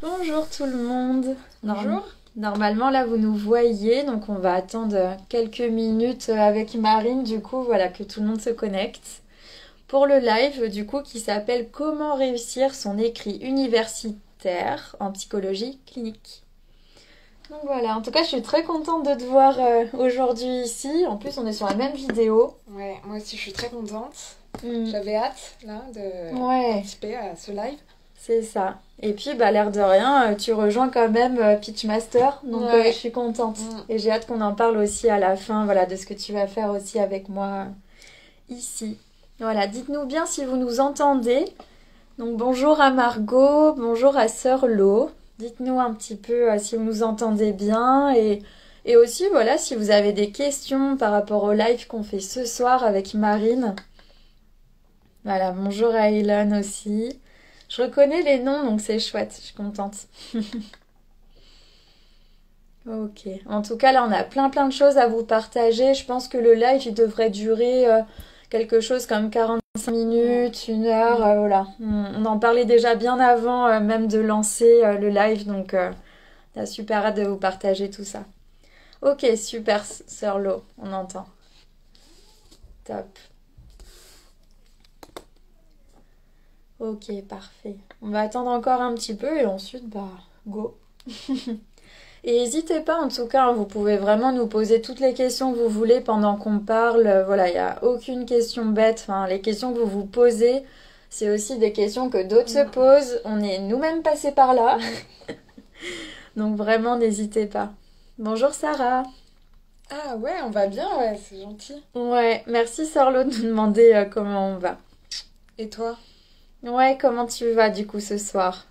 Bonjour tout le monde. Bonjour. Normalement là vous nous voyez, donc on va attendre quelques minutes avec Marine du coup, voilà, que tout le monde se connecte pour le live du coup qui s'appelle Comment réussir son écrit universitaire en psychologie clinique. Donc voilà, en tout cas je suis très contente de te voir aujourd'hui ici. En plus on est sur la même vidéo. Ouais, moi aussi je suis très contente. Mm. J'avais hâte là de participer à ce live. C'est ça. Et puis, l'air de rien, tu rejoins quand même Pitchmaster. Donc, Ouais. je suis contente. Et j'ai hâte qu'on en parle aussi à la fin, voilà, de ce que tu vas faire aussi avec moi ici. Voilà, dites-nous bien si vous nous entendez. Donc, bonjour à Margot, bonjour à Sœur Lo. Dites-nous un petit peu si vous nous entendez bien. Et aussi, voilà, si vous avez des questions par rapport au live qu'on fait ce soir avec Marine. Voilà, bonjour à Elon aussi. Je reconnais les noms, donc c'est chouette, je suis contente. Ok. En tout cas, là, on a plein de choses à vous partager. Je pense que le live, il devrait durer quelque chose comme 45 minutes, 1 heure. Voilà. On en parlait déjà bien avant même de lancer le live, donc on a super hâte de vous partager tout ça. Ok, super, Sœur Lo, on entend. Top. Ok, parfait. On va attendre encore un petit peu et ensuite, go. Et n'hésitez pas, en tout cas, vous pouvez vraiment nous poser toutes les questions que vous voulez pendant qu'on parle. Voilà, il n'y a aucune question bête. Enfin, les questions que vous vous posez, c'est aussi des questions que d'autres se posent. On est nous-mêmes passés par là. Donc vraiment, n'hésitez pas. Bonjour Sarah. Ah ouais, on va bien, ouais, c'est gentil. Ouais, merci Sorlo de nous demander comment on va. Et toi? Ouais, comment tu vas du coup ce soir?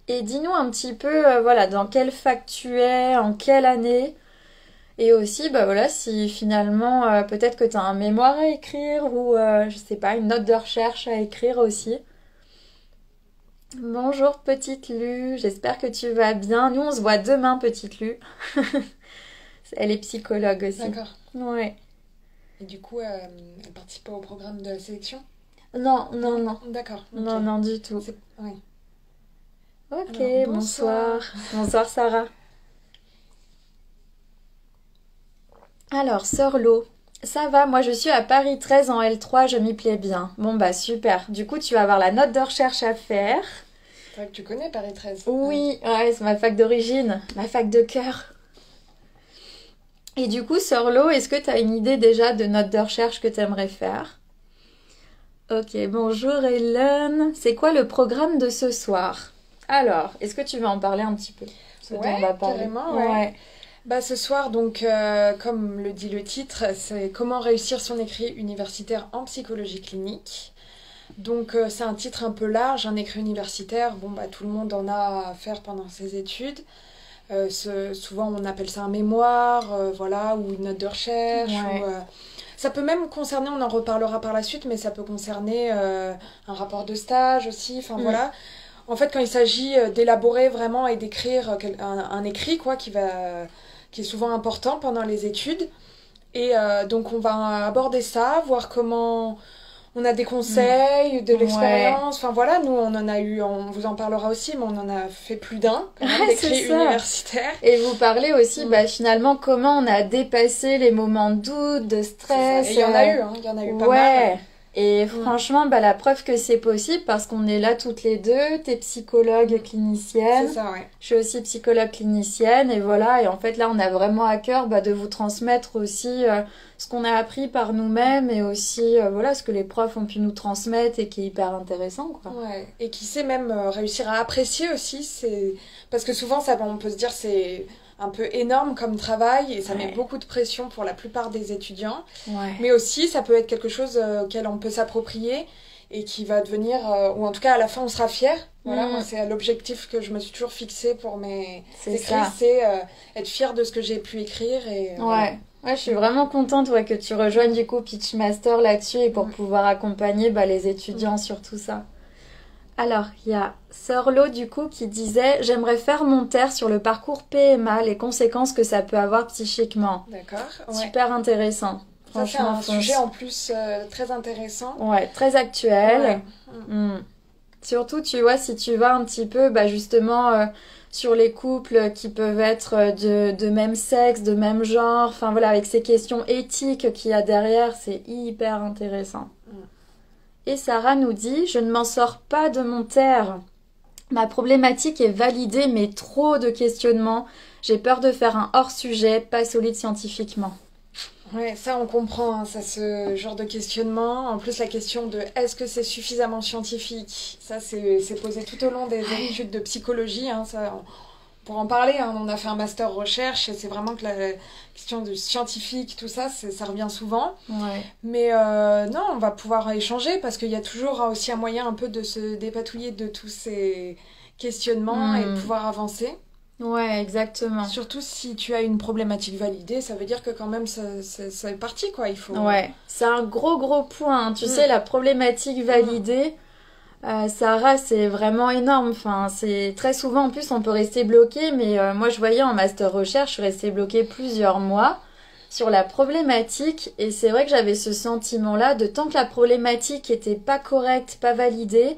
Et dis-nous un petit peu, voilà, dans quelle fac tu es, en quelle année, et aussi, voilà, si finalement, peut-être que tu as un mémoire à écrire ou, je sais pas, une note de recherche à écrire aussi. Bonjour petite Lu, j'espère que tu vas bien. Nous, on se voit demain, petite Lu. Elle est psychologue aussi. D'accord. Ouais. Et du coup, elle participe pas au programme de la sélection? Non. D'accord. Ok. Non, du tout. Ouais. Ok, Alors, bonsoir. Bonsoir Sarah. Alors, Sœur Lo, ça va, moi je suis à Paris 13 en L3, je m'y plais bien. Bon super. Du coup, tu vas avoir la note de recherche à faire. C'est vrai que tu connais Paris 13. Oui, ouais, c'est ma fac d'origine, ma fac de cœur. Et du coup, Sœur Lo, est-ce que tu as une idée déjà de note de recherche que tu aimerais faire? Ok, bonjour Hélène. C'est quoi le programme de ce soir? Alors, est-ce que tu veux en parler un petit peu? Ce dont on va parler. Carrément, ouais. Ce soir, donc, comme le dit le titre, c'est Comment réussir son écrit universitaire en psychologie clinique. Donc, c'est un titre un peu large, un écrit universitaire. Bon, tout le monde en a à faire pendant ses études. Souvent, on appelle ça un mémoire, voilà, ou une note de recherche. Ouais. Ça peut même concerner, on en reparlera par la suite, mais ça peut concerner un rapport de stage aussi. Enfin, voilà. En fait, quand il s'agit d'élaborer vraiment et d'écrire un écrit, quoi, qui est souvent important pendant les études. Et donc, on va aborder ça, voir comment on a des conseils, de l'expérience. Enfin, voilà, nous, on en a eu, on vous en parlera aussi, mais on en a fait plus d'un, d'écrits universitaires. Et vous parlez aussi, finalement, comment on a dépassé les moments de doute, de stress. Et il y en a eu, il y en a eu pas mal. Et franchement, la preuve que c'est possible parce qu'on est là toutes les deux. T'es psychologue clinicienne. C'est ça, ouais. Je suis aussi psychologue clinicienne. Et voilà. Et en fait, là, on a vraiment à cœur de vous transmettre aussi ce qu'on a appris par nous-mêmes et aussi voilà, ce que les profs ont pu nous transmettre et qui est hyper intéressant, quoi. Ouais. Et qui sait même réussir à apprécier aussi. Parce que souvent, ça, on peut se dire c'est un peu énorme comme travail et ça met beaucoup de pression pour la plupart des étudiants. Mais aussi, ça peut être quelque chose auquel on peut s'approprier et qui va devenir, ou en tout cas à la fin on sera fier. Voilà, moi c'est l'objectif que je me suis toujours fixé pour mes écrits, c'est être fier de ce que j'ai pu écrire. Et, Ouais, je suis vraiment contente que tu rejoignes du coup Pitchmaster là-dessus et pour pouvoir accompagner les étudiants sur tout ça. Alors, il y a Sœur Lo du coup qui disait « J'aimerais faire mon terre sur le parcours PMA, les conséquences que ça peut avoir psychiquement. » D'accord. Super intéressant. Ça c'est un sujet en plus très intéressant. Ouais, très actuel. Surtout, tu vois, si tu vas un petit peu, bah justement, sur les couples qui peuvent être de même sexe, de même genre, enfin voilà, avec ces questions éthiques qu'il y a derrière, c'est hyper intéressant. Et Sarah nous dit, je ne m'en sors pas de mon terre. Ma problématique est validée, mais trop de questionnements. J'ai peur de faire un hors-sujet, pas solide scientifiquement. Ouais, ça on comprend, hein, ça, ce genre de questionnement. En plus, la question de est-ce que c'est suffisamment scientifique, ça c'est posé tout au long des études de psychologie. Hein, ça, pour en parler, hein, on a fait un master recherche et c'est vraiment que la question de scientifique, tout ça, ça revient souvent. Ouais. Mais non, on va pouvoir échanger parce qu'il y a toujours aussi un moyen un peu de se dépatouiller de tous ces questionnements et de pouvoir avancer. Ouais, exactement. Surtout si tu as une problématique validée, ça veut dire que quand même ça est parti, quoi. Il faut... Ouais, c'est un gros point. Tu sais, la problématique validée, Sarah, c'est vraiment énorme. Enfin, c'est très souvent, en plus, on peut rester bloqué. Mais moi, je voyais en master recherche, je suis restée bloquée plusieurs mois sur la problématique. Et c'est vrai que j'avais ce sentiment-là de tant que la problématique était pas correcte, pas validée,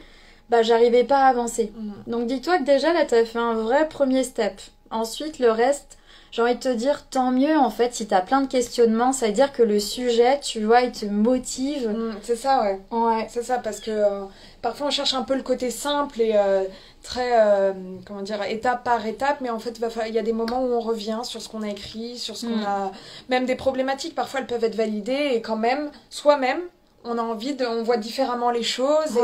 bah j'arrivais pas à avancer. Donc dis-toi que déjà là t'as fait un vrai premier step. Ensuite le reste, j'ai envie de te dire tant mieux en fait si t'as plein de questionnements, ça veut dire que le sujet, tu vois, il te motive. C'est ça, ouais. Ouais. C'est ça parce que parfois on cherche un peu le côté simple et très comment dire, étape par étape, mais en fait il y a des moments où on revient sur ce qu'on a écrit, sur ce qu'on a, même des problématiques parfois elles peuvent être validées et quand même soi-même on a envie on voit différemment les choses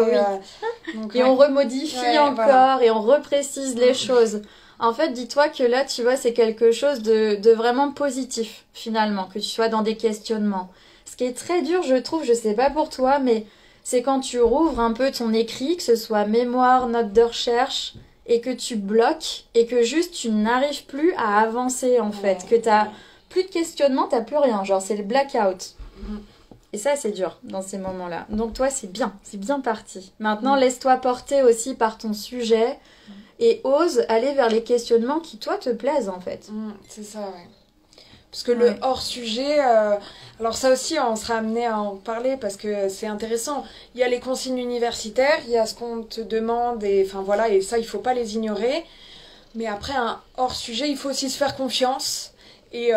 Donc, et on remodifie encore voilà. Et on reprécise les choses. En fait, dis-toi que là, tu vois, c'est quelque chose de vraiment positif, finalement, que tu sois dans des questionnements. Ce qui est très dur, je trouve, je sais pas pour toi, mais c'est quand tu rouvres un peu ton écrit, que ce soit mémoire, note de recherche, et que tu bloques, et que juste tu n'arrives plus à avancer, en fait. Que t'as plus de questionnement, t'as plus rien. Genre, c'est le blackout. Et ça, c'est dur dans ces moments-là. Donc toi, c'est bien parti. Maintenant, laisse-toi porter aussi par ton sujet et ose aller vers les questionnements qui, toi, te plaisent, en fait. C'est ça, ouais. Parce que le hors-sujet, alors ça aussi, on sera amené à en parler parce que c'est intéressant. Il y a les consignes universitaires, il y a ce qu'on te demande, et enfin voilà, et ça, il faut pas les ignorer. Mais après, un hors-sujet, il faut aussi se faire confiance. Et...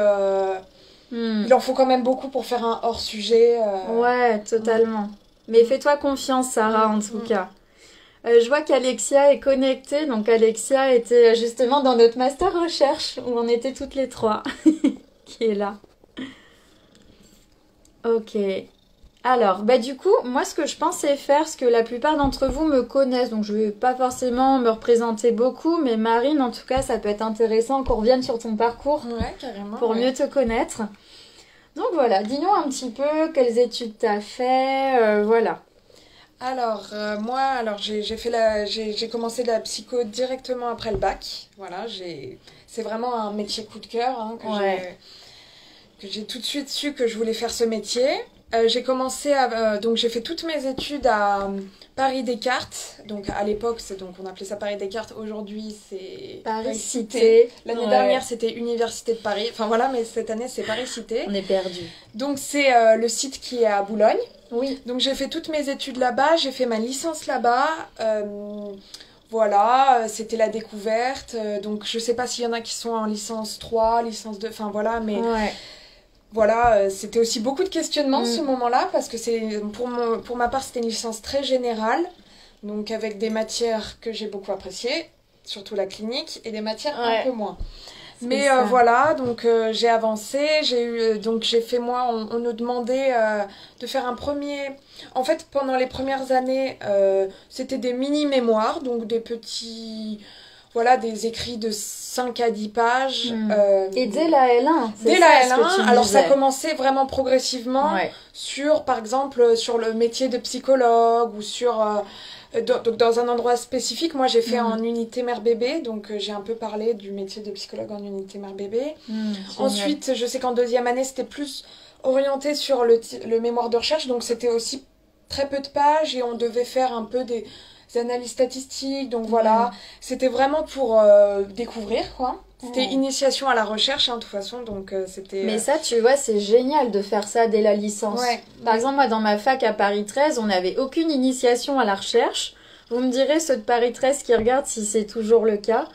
il en faut quand même beaucoup pour faire un hors-sujet. Ouais, totalement. Mais fais-toi confiance, Sarah, en tout cas. Je vois qu'Alexia est connectée. Donc, Alexia était justement dans notre master recherche, où on était toutes les trois, qui est là. Ok. Alors, bah du coup, moi, ce que je pensais faire, ce que la plupart d'entre vous me connaissent, donc je vais pas forcément me représenter beaucoup, mais Marine, en tout cas, ça peut être intéressant qu'on revienne sur ton parcours pour mieux te connaître. Donc voilà, dis-nous un petit peu quelles études t'as fait, voilà. Alors, moi, j'ai commencé la psycho directement après le bac. Voilà, c'est vraiment un métier coup de cœur hein, que j'ai tout de suite su que je voulais faire ce métier. J'ai commencé donc j'ai fait toutes mes études à Paris Descartes. Donc à l'époque, on appelait ça Paris Descartes. Aujourd'hui, c'est Paris Cité. L'année dernière, c'était Université de Paris. Enfin voilà, mais cette année, c'est Paris Cité. On est perdu. Donc c'est le site qui est à Boulogne. Oui. Donc j'ai fait toutes mes études là-bas. J'ai fait ma licence là-bas. Voilà, c'était la découverte. Donc je sais pas s'il y en a qui sont en licence 3, licence 2. Enfin voilà, mais... Ouais. Voilà, c'était aussi beaucoup de questionnements ce moment-là, parce que pour ma part, c'était une licence très générale, donc avec des matières que j'ai beaucoup appréciées, surtout la clinique, et des matières un peu moins. Mais voilà, donc j'ai avancé, j'ai fait moi, on nous demandait de faire un premier... En fait, pendant les premières années, c'était des mini-mémoires, donc des petits... Voilà, des écrits de 5 à 10 pages. Et dès la L1, dès la L1, alors ça commençait vraiment progressivement sur, par exemple, sur le métier de psychologue ou sur... donc dans un endroit spécifique, moi j'ai fait en unité mère-bébé, donc j'ai un peu parlé du métier de psychologue en unité mère-bébé. Ensuite, je sais qu'en deuxième année, c'était plus orienté sur le mémoire de recherche, donc c'était aussi très peu de pages et on devait faire un peu des analyses statistiques, donc voilà, c'était vraiment pour découvrir, quoi. C'était initiation à la recherche, hein, de toute façon, donc c'était... Mais ça, tu vois, c'est génial de faire ça dès la licence. Par exemple, moi, dans ma fac à Paris 13, on n'avait aucune initiation à la recherche. Vous me direz, ceux de Paris 13 qui regardent, si c'est toujours le cas.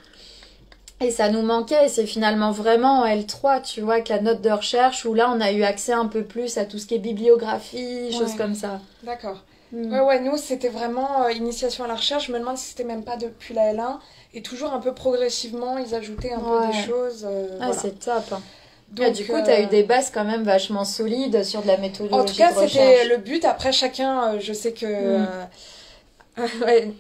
Et ça nous manquait, et c'est finalement vraiment en L3, tu vois, avec la note de recherche, où là, on a eu accès un peu plus à tout ce qui est bibliographie, choses comme ça. D'accord. Ouais, nous, c'était vraiment initiation à la recherche. Je me demande si c'était même pas depuis la L1. Et toujours un peu progressivement, ils ajoutaient un peu des choses. Voilà. C'est top. Donc, du coup, tu as eu des bases quand même vachement solides sur de la méthodologie en tout cas, de recherche. c'était le but. Après, chacun, je sais que... ouais,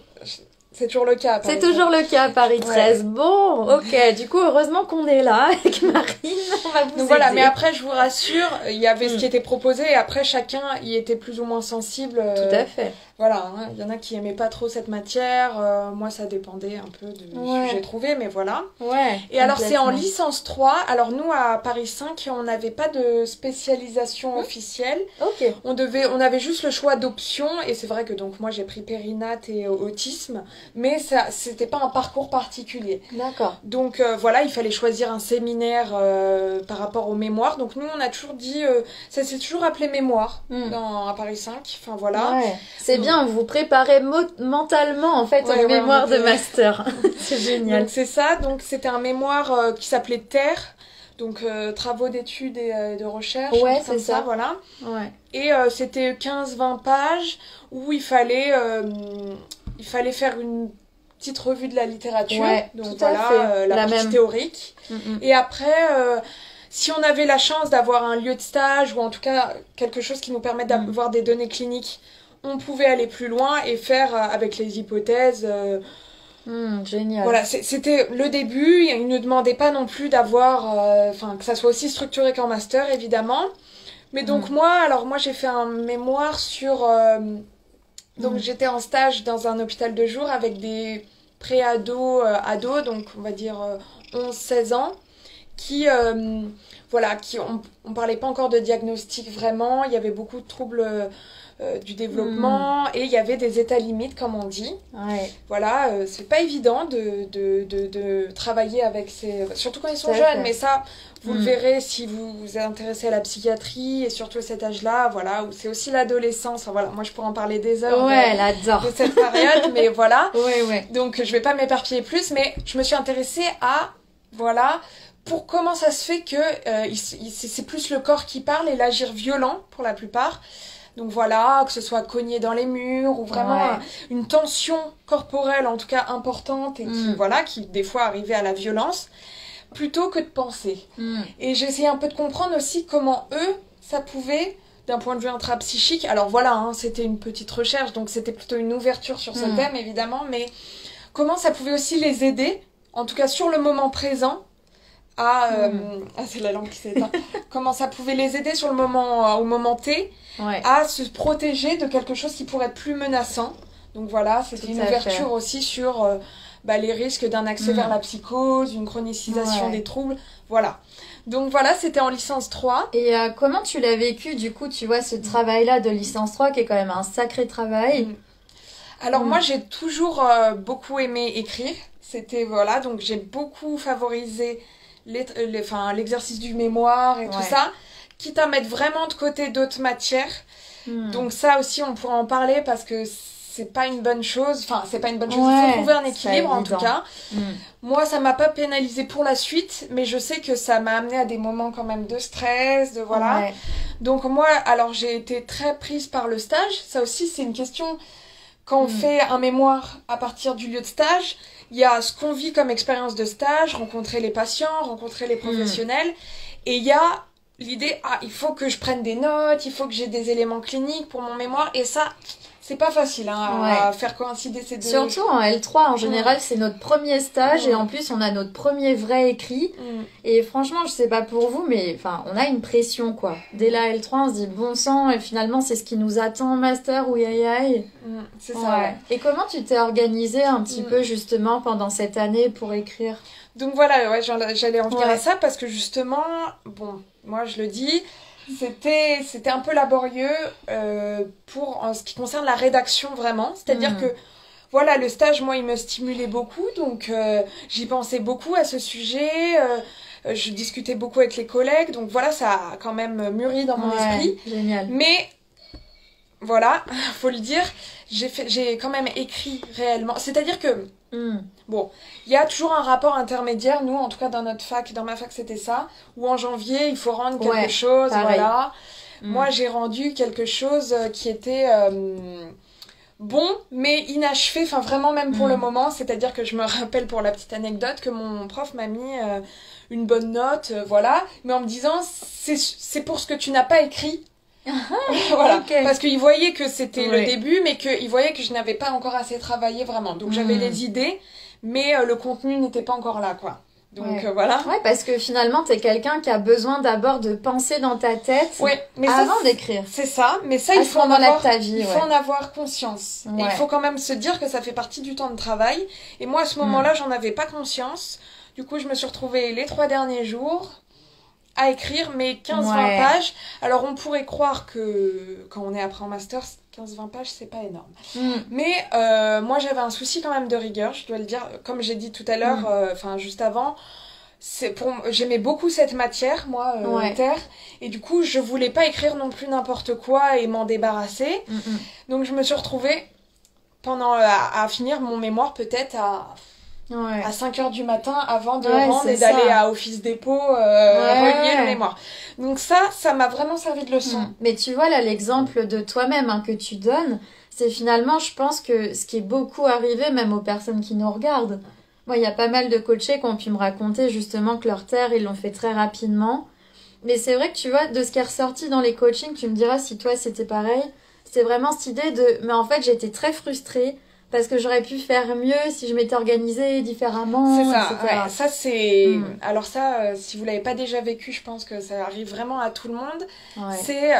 c'est toujours le cas. C'est toujours le cas à Paris 13. Bon, ok. Du coup, heureusement qu'on est là avec Marine. On va vous aider. Voilà, mais après, je vous rassure, il y avait ce qui était proposé et après, chacun y était plus ou moins sensible. Tout à fait. Voilà, il y en a qui aimaient pas trop cette matière. Moi, ça dépendait un peu du sujet trouvé, mais voilà. Ouais. Et alors, c'est en licence 3. Alors, nous, à Paris 5, on n'avait pas de spécialisation officielle. Ok. On avait juste le choix d'options. Et c'est vrai que donc moi, j'ai pris périnate et autisme. Mais c'était pas un parcours particulier. D'accord. Donc, voilà, il fallait choisir un séminaire par rapport au mémoire. Donc, nous, on a toujours dit... ça s'est toujours appelé mémoire à Paris 5. Enfin, voilà. Ouais. C'est bien. Vous préparez mentalement en fait au mémoire de master. C'est génial. Donc c'est ça, donc c'était un mémoire qui s'appelait Terre, donc travaux d'études et de recherche. Ouais, c'est ça. Voilà. Ouais. Et c'était 15-20 pages où il fallait faire une petite revue de la littérature. Ouais, donc tout à fait. la partie même théorique. Et après... si on avait la chance d'avoir un lieu de stage ou en tout cas quelque chose qui nous permette d'avoir des données cliniques, on pouvait aller plus loin et faire avec les hypothèses. Génial. Voilà, c'était le début. Ils ne demandaient pas non plus d'avoir, que ça soit aussi structuré qu'en master, évidemment. Mais donc moi, j'ai fait un mémoire sur... donc j'étais en stage dans un hôpital de jour avec des pré-ados, ados, donc on va dire 11-16 ans, qui... on parlait pas encore de diagnostic vraiment. Il y avait beaucoup de troubles... du développement et il y avait des états limites comme on dit. Voilà, c'est pas évident de travailler avec surtout quand ils sont jeunes, mais ça vous le verrez si vous vous intéressez à la psychiatrie et surtout à cet âge-là, voilà, où c'est aussi l'adolescence. Enfin, voilà, moi je pourrais en parler des heures de cette période, mais voilà. Donc je vais pas m'éparpiller plus, mais je me suis intéressée à pour comment ça se fait que c'est plus le corps qui parle et l'agir violent pour la plupart. Donc voilà, que ce soit cogné dans les murs ou vraiment une tension corporelle en tout cas importante et qui des fois arrivait à la violence, plutôt que de penser. Et j'ai essayé un peu de comprendre aussi comment eux, ça pouvait, d'un point de vue intrapsychique, alors voilà, c'était une petite recherche, donc c'était plutôt une ouverture sur ce thème évidemment, mais comment ça pouvait aussi les aider, en tout cas sur le moment présent, c'est la lampe qui s'éteint. Comment ça pouvait les aider sur le moment, au moment T, à se protéger de quelque chose qui pourrait être plus menaçant. Donc voilà, c'était une ouverture aussi sur les risques d'un accès vers la psychose, une chronicisation des troubles. Voilà. Donc voilà, c'était en licence 3. Et comment tu l'as vécu, du coup, tu vois, ce travail-là de licence 3, qui est quand même un sacré travail. Alors moi, j'ai toujours beaucoup aimé écrire. C'était, donc j'ai beaucoup favorisé l'exercice du mémoire et tout ça, quitte à mettre vraiment de côté d'autres matières. Donc ça aussi, on pourra en parler parce que c'est pas une bonne chose. Enfin, c'est pas une bonne chose. Il faut trouver un équilibre en tout cas. Moi, ça m'a pas pénalisé pour la suite, mais je sais que ça m'a amené à des moments quand même de stress, de voilà. Donc moi, alors j'ai été très prise par le stage. Ça aussi, c'est une question. Quand on fait un mémoire à partir du lieu de stage, il y a ce qu'on vit comme expérience de stage, rencontrer les patients, rencontrer les professionnels, et il y a l'idée, il faut que je prenne des notes, il faut que j'ai des éléments cliniques pour mon mémoire, et ça, c'est pas facile à faire coïncider ces deux. Surtout en L3, en général, c'est notre premier stage, et en plus, on a notre premier vrai écrit. Et franchement, je sais pas pour vous, mais on a une pression, quoi. Dès la L3, on se dit bon sang, et finalement, c'est ce qui nous attend en master, ou aïe. C'est ça. Et comment tu t'es organisée un petit peu, justement, pendant cette année pour écrire? Donc voilà, j'allais en venir à ça, parce que justement, moi je le dis, c'était un peu laborieux en ce qui concerne la rédaction vraiment. C'est-à-dire que voilà, le stage, moi, il me stimulait beaucoup, donc j'y pensais beaucoup à ce sujet. Je discutais beaucoup avec les collègues, donc voilà, ça a quand même mûri dans mon esprit. Génial. Mais voilà, faut le dire, j'ai quand même écrit réellement. C'est-à-dire que, bon, il y a toujours un rapport intermédiaire, nous, en tout cas dans notre fac, dans ma fac, c'était ça, où en janvier, il faut rendre quelque chose, pareil. voilà. Moi, j'ai rendu quelque chose qui était bon, mais inachevé, enfin vraiment même pour le moment. C'est-à-dire que je me rappelle, pour la petite anecdote, que mon prof m'a mis une bonne note, voilà, mais en me disant, c'est pour ce que tu n'as pas écrit. Voilà, Okay. parce qu'il voyait que c'était le début, mais qu'il voyait que je n'avais pas encore assez travaillé vraiment. Donc j'avais les idées, mais le contenu n'était pas encore là, quoi. Donc voilà. Ouais, parce que finalement, t'es quelqu'un qui a besoin d'abord de penser dans ta tête mais avant d'écrire. C'est ça, mais ça, il faut en avoir conscience. Et il faut quand même se dire que ça fait partie du temps de travail. Et moi, à ce moment-là, j'en avais pas conscience. Du coup, je me suis retrouvée les 3 derniers jours à écrire mes 15-20 pages. Alors, on pourrait croire que quand on est après en master, 15-20 pages, c'est pas énorme. Mais moi, j'avais un souci quand même de rigueur, je dois le dire. Comme j'ai dit tout à l'heure, juste avant, j'aimais beaucoup cette matière, moi, terre. Et du coup, je voulais pas écrire non plus n'importe quoi et m'en débarrasser. Donc, je me suis retrouvée à finir mon mémoire peut-être à 5h du matin avant de rendre et d'aller à Office Dépôt relier le mémoire. Donc ça m'a vraiment servi de leçon. Mais tu vois là l'exemple de toi-même que tu donnes, c'est finalement, je pense que ce qui est beaucoup arrivé même aux personnes qui nous regardent. Moi, il y a pas mal de coachés qui ont pu me raconter justement que leur terre, ils l'ont fait très rapidement. Mais c'est vrai que tu vois, de ce qui est ressorti dans les coachings, tu me diras si toi c'était pareil, c'est vraiment cette idée mais en fait j'étais très frustrée parce que j'aurais pu faire mieux si je m'étais organisée différemment, c'est ça, etc. Ça c'est... Alors ça, si vous l'avez pas déjà vécu, je pense que ça arrive vraiment à tout le monde. C'est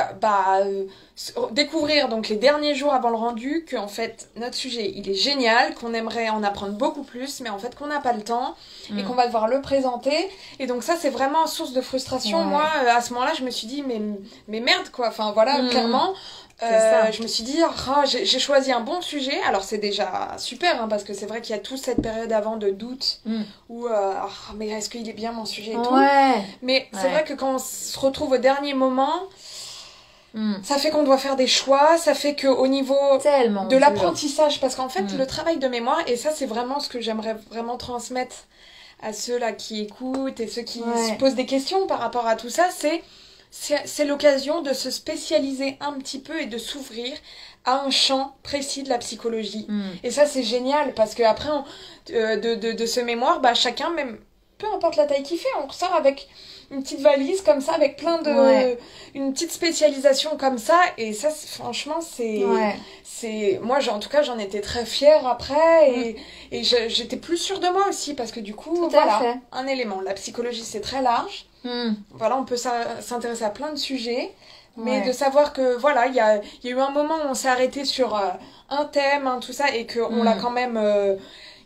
découvrir donc les derniers jours avant le rendu qu'en fait notre sujet il est génial, qu'on aimerait en apprendre beaucoup plus, mais en fait qu'on n'a pas le temps et qu'on va devoir le présenter. Et donc ça c'est vraiment source de frustration. Moi à ce moment-là je me suis dit mais merde quoi, enfin voilà, clairement. Je me suis dit, j'ai choisi un bon sujet. Alors c'est déjà super, parce que c'est vrai qu'il y a toute cette période avant de doute où mais est-ce qu'il est bien mon sujet et tout. Mais c'est vrai que quand on se retrouve au dernier moment, ça fait qu'on doit faire des choix, ça fait qu'au niveau de l'apprentissage, parce qu'en fait le travail de mémoire, et ça c'est vraiment ce que j'aimerais vraiment transmettre à ceux là qui écoutent et ceux qui se posent des questions par rapport à tout ça, c'est l'occasion de se spécialiser un petit peu et de s'ouvrir à un champ précis de la psychologie. Et ça, c'est génial parce qu'après, de ce mémoire, chacun, même peu importe la taille qu'il fait, on ressort avec une petite valise comme ça, avec plein de... une petite spécialisation comme ça. Et ça, franchement, c'est... Moi, en tout cas, j'en étais très fière après et j'étais plus sûre de moi aussi parce que du coup, un élément. La psychologie, c'est très large. Voilà, on peut s'intéresser à plein de sujets, mais de savoir que voilà, il y a eu un moment où on s'est arrêté sur un thème, tout ça, et qu'on l'a quand même.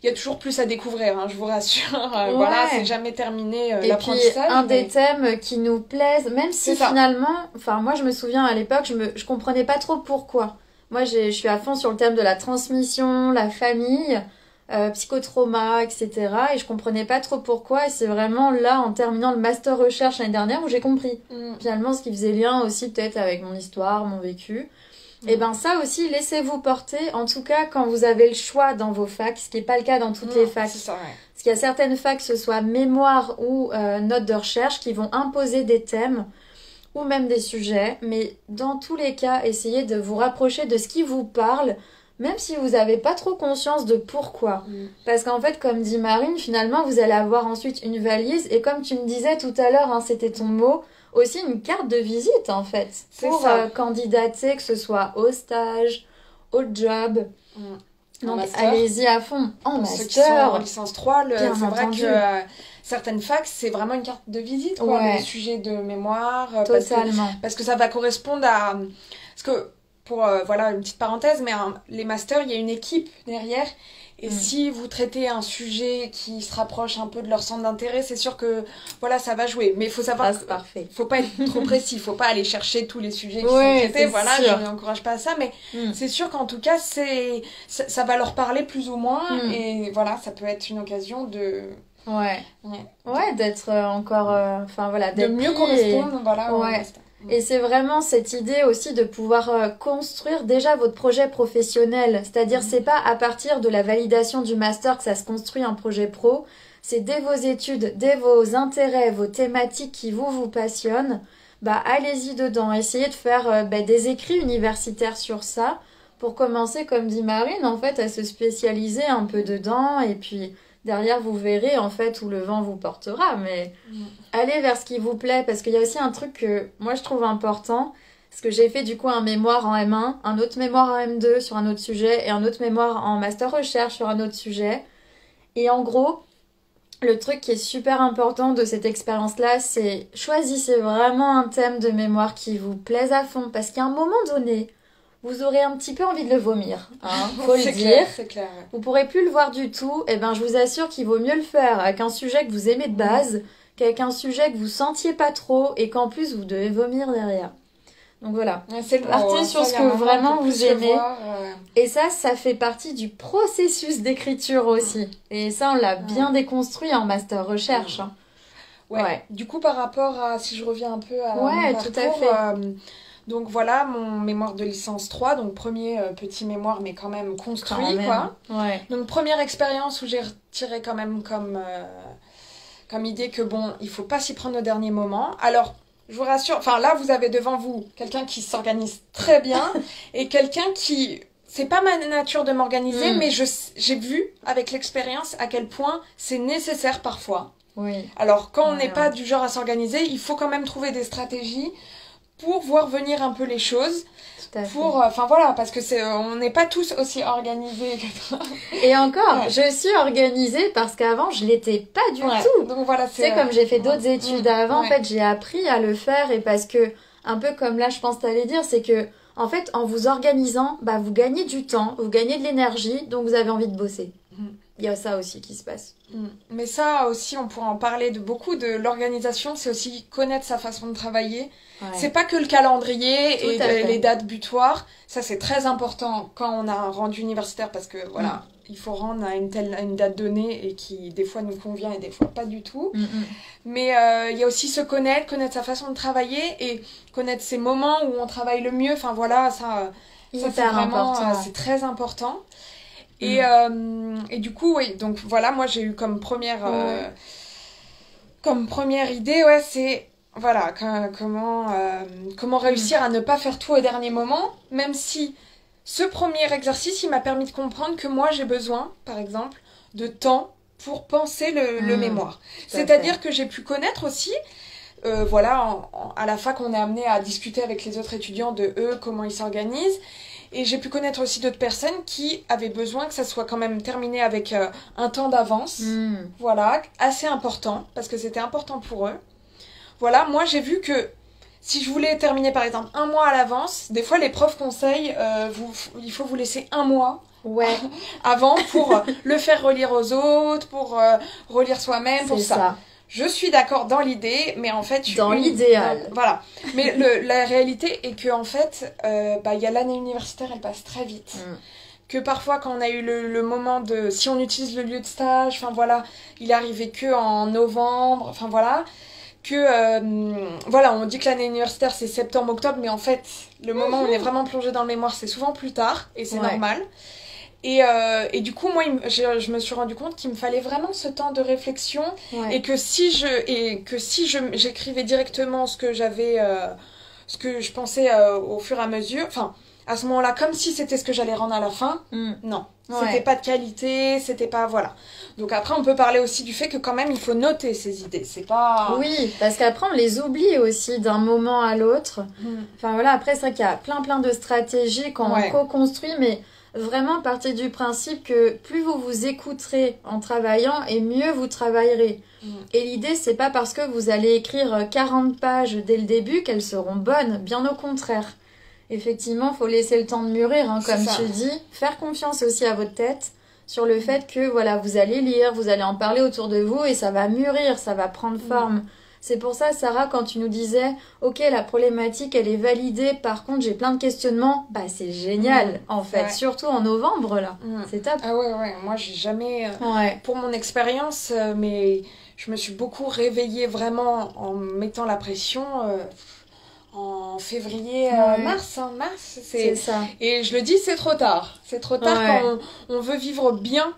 Il y a toujours plus à découvrir, je vous rassure. Voilà, c'est jamais terminé l'apprentissage. Et puis un des thèmes qui nous plaisent, même si finalement, enfin moi je me souviens à l'époque, je comprenais pas trop pourquoi. Moi je suis à fond sur le thème de la transmission, la famille. Psychotrauma, etc. Et je comprenais pas trop pourquoi. Et c'est vraiment là, en terminant le master recherche l'année dernière, où j'ai compris finalement ce qui faisait lien aussi peut-être avec mon histoire, mon vécu. Et ça aussi, laissez-vous porter. En tout cas, quand vous avez le choix dans vos facs, ce qui n'est pas le cas dans toutes les facs. C'est ça, Parce qu'il y a certaines facs, que ce soit mémoire ou notes de recherche, qui vont imposer des thèmes ou même des sujets. Mais dans tous les cas, essayez de vous rapprocher de ce qui vous parle, même si vous n'avez pas trop conscience de pourquoi. Parce qu'en fait, comme dit Marine, finalement, vous allez avoir ensuite une valise. Et comme tu me disais tout à l'heure, c'était ton mot, aussi une carte de visite, en fait. Pour candidater, que ce soit au stage, au job. Donc, allez-y à fond. En master. Ceux qui sont en licence 3, c'est vrai que certaines facs, c'est vraiment une carte de visite, le sujet de mémoire. Totalement. Parce que ça va correspondre à... Parce que... Pour, une petite parenthèse, mais les masters, il y a une équipe derrière. Et si vous traitez un sujet qui se rapproche un peu de leur centre d'intérêt, c'est sûr que, ça va jouer. Mais il faut savoir qu'il faut pas être trop précis. Il faut pas aller chercher tous les sujets qui sont traités. Voilà, je n'encourage pas à ça. Mais c'est sûr qu'en tout cas, ça va leur parler plus ou moins. Et voilà, ça peut être une occasion de... d'être encore... d'être de mieux correspondre, au master. Et c'est vraiment cette idée aussi de pouvoir construire déjà votre projet professionnel. C'est-à-dire, c'est pas à partir de la validation du master que ça se construit un projet pro. C'est dès vos études, dès vos intérêts, vos thématiques qui vous passionnent. Bah, allez-y dedans. Essayez de faire des écrits universitaires sur ça pour commencer, comme dit Marine, en fait, à se spécialiser un peu dedans. Et puis, derrière, vous verrez, en fait, où le vent vous portera. Mais allez vers ce qui vous plaît, parce qu'il y a aussi un truc que moi, je trouve important. Parce que j'ai fait, du coup, un mémoire en M1, un autre mémoire en M2 sur un autre sujet, et un autre mémoire en master recherche sur un autre sujet. Et en gros, le truc qui est super important de cette expérience-là, c'est choisissez vraiment un thème de mémoire qui vous plaise à fond. Parce qu'à un moment donné, vous aurez un petit peu envie de le vomir, hein, faut le dire. Clair, c'est clair. Ouais. Vous pourrez plus le voir du tout. Et ben, je vous assure qu'il vaut mieux le faire avec un sujet que vous aimez de base qu'avec un sujet que vous sentiez pas trop et qu'en plus vous devez vomir derrière. Donc voilà, partez sur ce que vraiment vous aimez. Et ça fait partie du processus d'écriture aussi. Et ça, on l'a bien déconstruit en master recherche. Hein. Ouais. Du coup, par rapport à, si je reviens un peu à mon parcours, tout à fait. Donc voilà, mon mémoire de licence 3, donc premier petit mémoire, mais quand même construit, quoi. Ouais. Donc première expérience où j'ai retiré quand même comme idée que bon, il faut pas s'y prendre au dernier moment. Alors, je vous rassure, enfin là, vous avez devant vous quelqu'un qui s'organise très bien et quelqu'un qui... C'est pas ma nature de m'organiser, mais j'ai vu avec l'expérience à quel point c'est nécessaire parfois. Oui. Alors, quand on n'est pas du genre à s'organiser, il faut quand même trouver des stratégies pour voir venir un peu les choses. Enfin voilà, parce que on n'est pas tous aussi organisés que toi. Et encore, je suis organisée parce qu'avant je l'étais pas du tout. Donc voilà, c'est comme j'ai fait d'autres études avant, en fait j'ai appris à le faire et parce que un peu comme là je pense t'allais dire, c'est que en fait en vous organisant, bah vous gagnez du temps, vous gagnez de l'énergie, donc vous avez envie de bosser. Il y a ça aussi qui se passe. Mais ça aussi, on pourrait en parler de beaucoup de l'organisation, c'est aussi connaître sa façon de travailler. Ouais. C'est pas que le calendrier et les dates butoirs. Ça, c'est très important quand on a un rendu universitaire parce que voilà, il faut rendre à une date donnée et qui des fois nous convient et des fois pas du tout. Mais il y a aussi se connaître sa façon de travailler et connaître ses moments où on travaille le mieux. Enfin voilà, ça c'est vraiment c'est très important. Et du coup, oui, donc voilà, moi j'ai eu comme première idée, c'est voilà, comment réussir à ne pas faire tout au dernier moment, même si ce premier exercice, il m'a permis de comprendre que moi j'ai besoin, par exemple, de temps pour penser le mémoire. C'est-à-dire que j'ai pu connaître aussi, à la fac, on est amené à discuter avec les autres étudiants de eux, comment ils s'organisent. Et j'ai pu connaître aussi d'autres personnes qui avaient besoin que ça soit quand même terminé avec un temps d'avance. Voilà, assez important, parce que c'était important pour eux. Voilà, moi j'ai vu que si je voulais terminer par exemple un mois à l'avance, des fois les profs conseillent, il faut vous laisser un mois avant pour le faire relire aux autres, pour relire soi-même, pour ça. Je suis d'accord dans l'idée, mais en fait... Dans l'idéal. Voilà. Mais la réalité est que en fait, y a l'année universitaire, elle passe très vite. Que parfois, quand on a eu le moment de... Si on utilise le lieu de stage, enfin voilà, il est arrivé que en novembre, enfin voilà. On dit que l'année universitaire, c'est septembre-octobre, mais en fait, le moment où on est vraiment plongé dans le mémoire, c'est souvent plus tard, et c'est normal. Et du coup, moi, je me suis rendu compte qu'il me fallait vraiment ce temps de réflexion et que si j'écrivais directement ce que je pensais au fur et à mesure, enfin, à ce moment-là, comme si c'était ce que j'allais rendre à la fin, non. C'était pas de qualité, c'était pas... Voilà. Donc après, on peut parler aussi du fait que quand même, il faut noter ses idées. C'est pas... Oui, parce qu'après, on les oublie aussi d'un moment à l'autre. Enfin voilà, après, c'est vrai qu'il y a plein de stratégies quand on co-construit, mais... Vraiment, partez du principe que plus vous vous écouterez en travaillant et mieux vous travaillerez. Et l'idée, c'est pas parce que vous allez écrire 40 pages dès le début qu'elles seront bonnes, bien au contraire. Effectivement, il faut laisser le temps de mûrir, comme tu dis. Faire confiance aussi à votre tête sur le fait que voilà, vous allez lire, vous allez en parler autour de vous et ça va mûrir, ça va prendre forme. C'est pour ça, Sarah, quand tu nous disais « Ok, la problématique, elle est validée, par contre, j'ai plein de questionnements », bah c'est génial, en fait. Surtout en novembre, là. C'est top. Ah ouais, moi, j'ai jamais... Pour mon expérience, mais je me suis beaucoup réveillée vraiment en mettant la pression. en février, mars, hein, mars. C'est ça. Et je le dis, c'est trop tard. C'est trop tard quand on veut vivre bien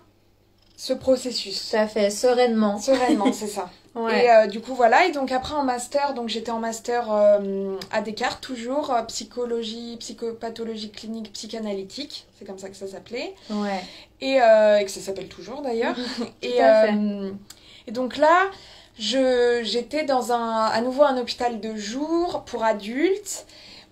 ce processus. Tout à fait, sereinement. Sereinement, c'est ça. Ouais. Et du coup, voilà. Et donc, après, en master, donc j'étais en master à Descartes, toujours, psychologie, psychopathologie clinique, psychanalytique. C'est comme ça que ça s'appelait. Ouais. Et que ça s'appelle toujours, d'ailleurs. Tout à fait. Et donc là, j'étais dans à nouveau un hôpital de jour pour adultes,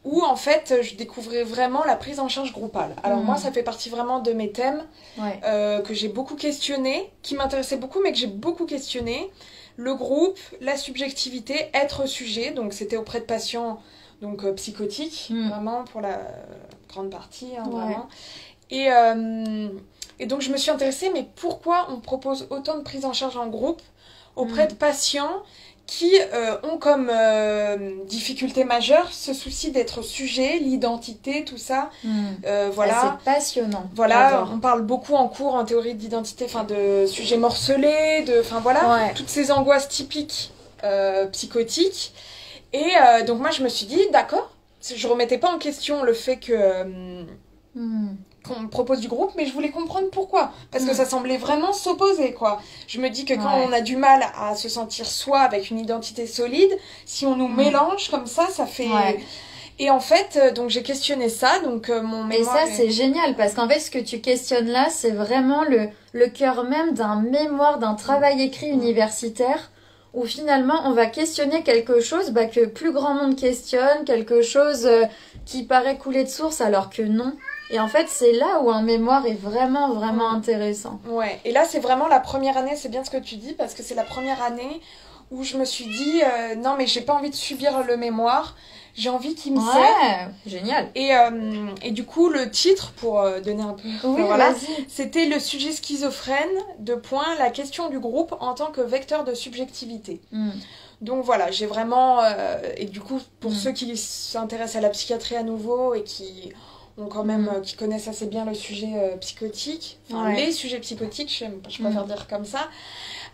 où en fait je découvrais vraiment la prise en charge groupale. Alors moi, ça fait partie vraiment de mes thèmes que j'ai beaucoup questionné, qui m'intéressaient beaucoup, mais que j'ai beaucoup questionné. Le groupe, la subjectivité, être sujet, donc c'était auprès de patients donc psychotiques, vraiment pour la grande partie, hein, vraiment. Et donc je me suis intéressée, mais pourquoi on propose autant de prise en charge en groupe auprès de patients qui ont comme difficulté majeure ce souci d'être sujet, l'identité, tout ça. Voilà. C'est passionnant. Voilà, on parle beaucoup en cours en théorie d'identité, de sujets morcelés, toutes ces angoisses typiques psychotiques. Et donc moi je me suis dit, d'accord, je remettais pas en question le fait que qu'on me propose du groupe, mais je voulais comprendre pourquoi. Parce que ça semblait vraiment s'opposer, quoi. Je me dis que quand on a du mal à se sentir soi avec une identité solide, si on nous mélange comme ça fait... Et en fait, donc j'ai questionné ça, donc mon mémoire... Et ça, c'est génial, parce qu'en fait, ce que tu questionnes là, c'est vraiment le cœur même d'un mémoire, d'un travail écrit universitaire, où finalement, on va questionner quelque chose que plus grand monde questionne, quelque chose qui paraît couler de source, alors que non. Et en fait, c'est là où un mémoire est vraiment, vraiment intéressant. Ouais, et là, c'est vraiment la première année, c'est bien ce que tu dis, parce que c'est la première année où je me suis dit, non, mais j'ai pas envie de subir le mémoire, j'ai envie qu'il me serve. Génial. Et du coup, le titre, pour donner un peu... c'était le sujet schizophrène, la question du groupe en tant que vecteur de subjectivité. Donc voilà, j'ai vraiment... et du coup, pour ceux qui s'intéressent à la psychiatrie à nouveau et qui... quand même, qui connaissent assez bien le sujet psychotique, les sujets psychotiques, je préfère dire comme ça,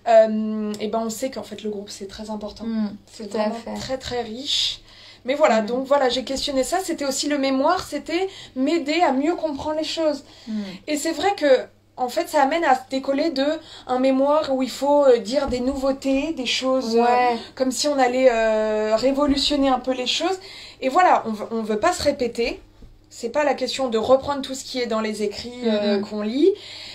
et on sait qu'en fait le groupe c'est très important, c'est vraiment très très riche. Mais voilà, donc voilà, j'ai questionné ça, c'était aussi le mémoire, c'était m'aider à mieux comprendre les choses. Et c'est vrai que en fait, ça amène à se décoller un mémoire où il faut dire des nouveautés, des choses comme si on allait révolutionner un peu les choses. Et voilà, on veut pas se répéter. C'est pas la question de reprendre tout ce qui est dans les écrits qu'on lit,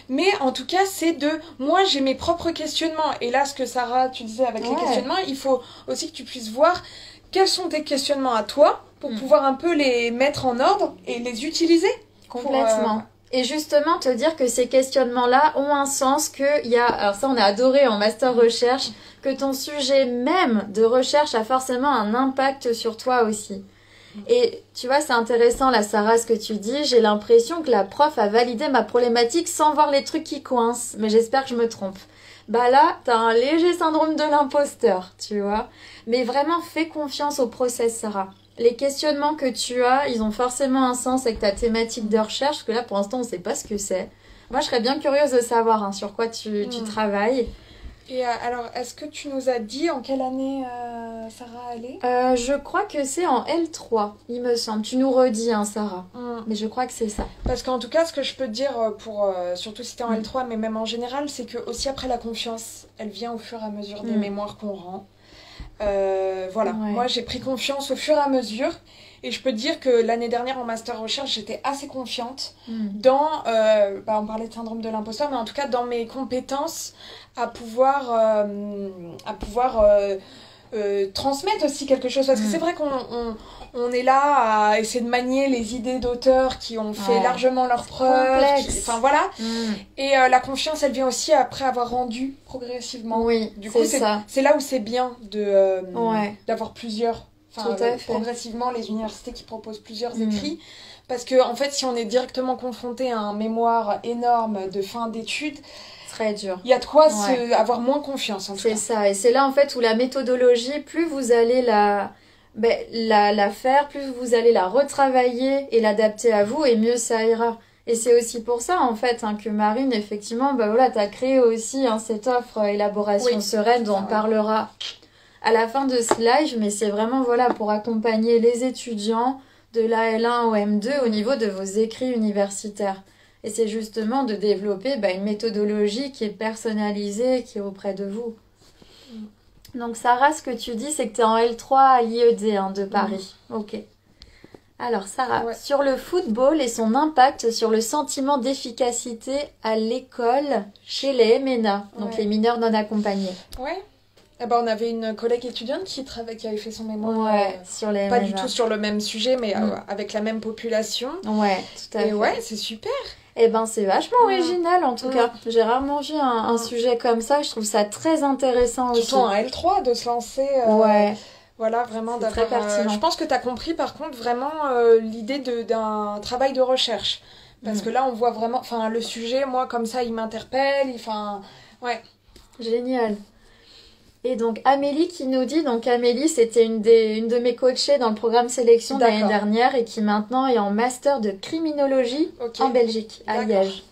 mais en tout cas, c'est moi, j'ai mes propres questionnements. Et là, ce que Sarah, tu disais avec les questionnements, il faut aussi que tu puisses voir quels sont tes questionnements à toi pour pouvoir un peu les mettre en ordre et les utiliser. Complètement. Et justement, te dire que ces questionnements-là ont un sens, alors ça, on a adoré en master recherche, que ton sujet même de recherche a forcément un impact sur toi aussi. Et tu vois, c'est intéressant là, Sarah, ce que tu dis. J'ai l'impression que la prof a validé ma problématique sans voir les trucs qui coincent. Mais j'espère que je me trompe. Là, t'as un léger syndrome de l'imposteur, tu vois. Mais vraiment, fais confiance au process, Sarah. Les questionnements que tu as, ils ont forcément un sens avec ta thématique de recherche. Parce que là, pour l'instant, on ne sait pas ce que c'est. Moi, je serais bien curieuse de savoir sur quoi tu travailles. Et alors, est-ce que tu nous as dit en quelle année Sarah allait ? Je crois que c'est en L3, il me semble. Tu nous redis, Sarah. Mais je crois que c'est ça. Parce qu'en tout cas, ce que je peux te dire, surtout si t'es en L3, mais même en général, c'est que aussi après la confiance, elle vient au fur et à mesure des mémoires qu'on rend. Moi j'ai pris confiance au fur et à mesure. Et je peux te dire que l'année dernière en master recherche, j'étais assez confiante dans, on parlait de syndrome de l'imposteur, mais en tout cas dans mes compétences à pouvoir transmettre aussi quelque chose. Parce que c'est vrai qu'on est là à essayer de manier les idées d'auteurs qui ont fait largement leurs preuves. Et la confiance, elle vient aussi après avoir rendu progressivement. Oui, du coup, c'est là où c'est bien d'avoir plusieurs... progressivement les universités qui proposent plusieurs écrits, parce que en fait si on est directement confronté à un mémoire énorme de fin d'études, très dur, il y a de quoi avoir moins confiance en tout cas. C'est ça, et c'est là en fait où la méthodologie, plus vous allez la faire, plus vous allez la retravailler et l'adapter à vous, et mieux ça ira. Et c'est aussi pour ça en fait que Marine, effectivement, t'as créé aussi cette offre élaboration sereine dont on parlera à la fin de ce live, mais c'est vraiment voilà, pour accompagner les étudiants de la L1 au M2 au niveau de vos écrits universitaires. Et c'est justement de développer une méthodologie qui est personnalisée, qui est auprès de vous. Donc Sarah, ce que tu dis, c'est que tu es en L3 à l'IED de Paris. Ok. Alors Sarah, sur le football et son impact sur le sentiment d'efficacité à l'école chez les MNA, donc les mineurs non accompagnés. Ouais. Eh ben, on avait une collègue étudiante qui avait fait son mémoire. Sur les pas MNA. du tout sur le même sujet, mais avec la même population. Ouais, tout à fait. Et ouais, c'est super. Eh ben, c'est vachement original en tout cas. J'ai rarement vu un sujet comme ça. Je trouve ça très intéressant aussi. Surtout en L3 de se lancer. Voilà, vraiment d'avoir. Très pertinent. Je pense que tu as compris par contre vraiment l'idée d'un travail de recherche. Parce que là, on voit vraiment. Enfin, le sujet, moi, comme ça, il m'interpelle. Enfin, ouais. Génial. Et donc Amélie qui nous dit, donc Amélie c'était une de mes coachées dans le programme sélection de l'année dernière et qui maintenant est en master de criminologie en Belgique, à Liège.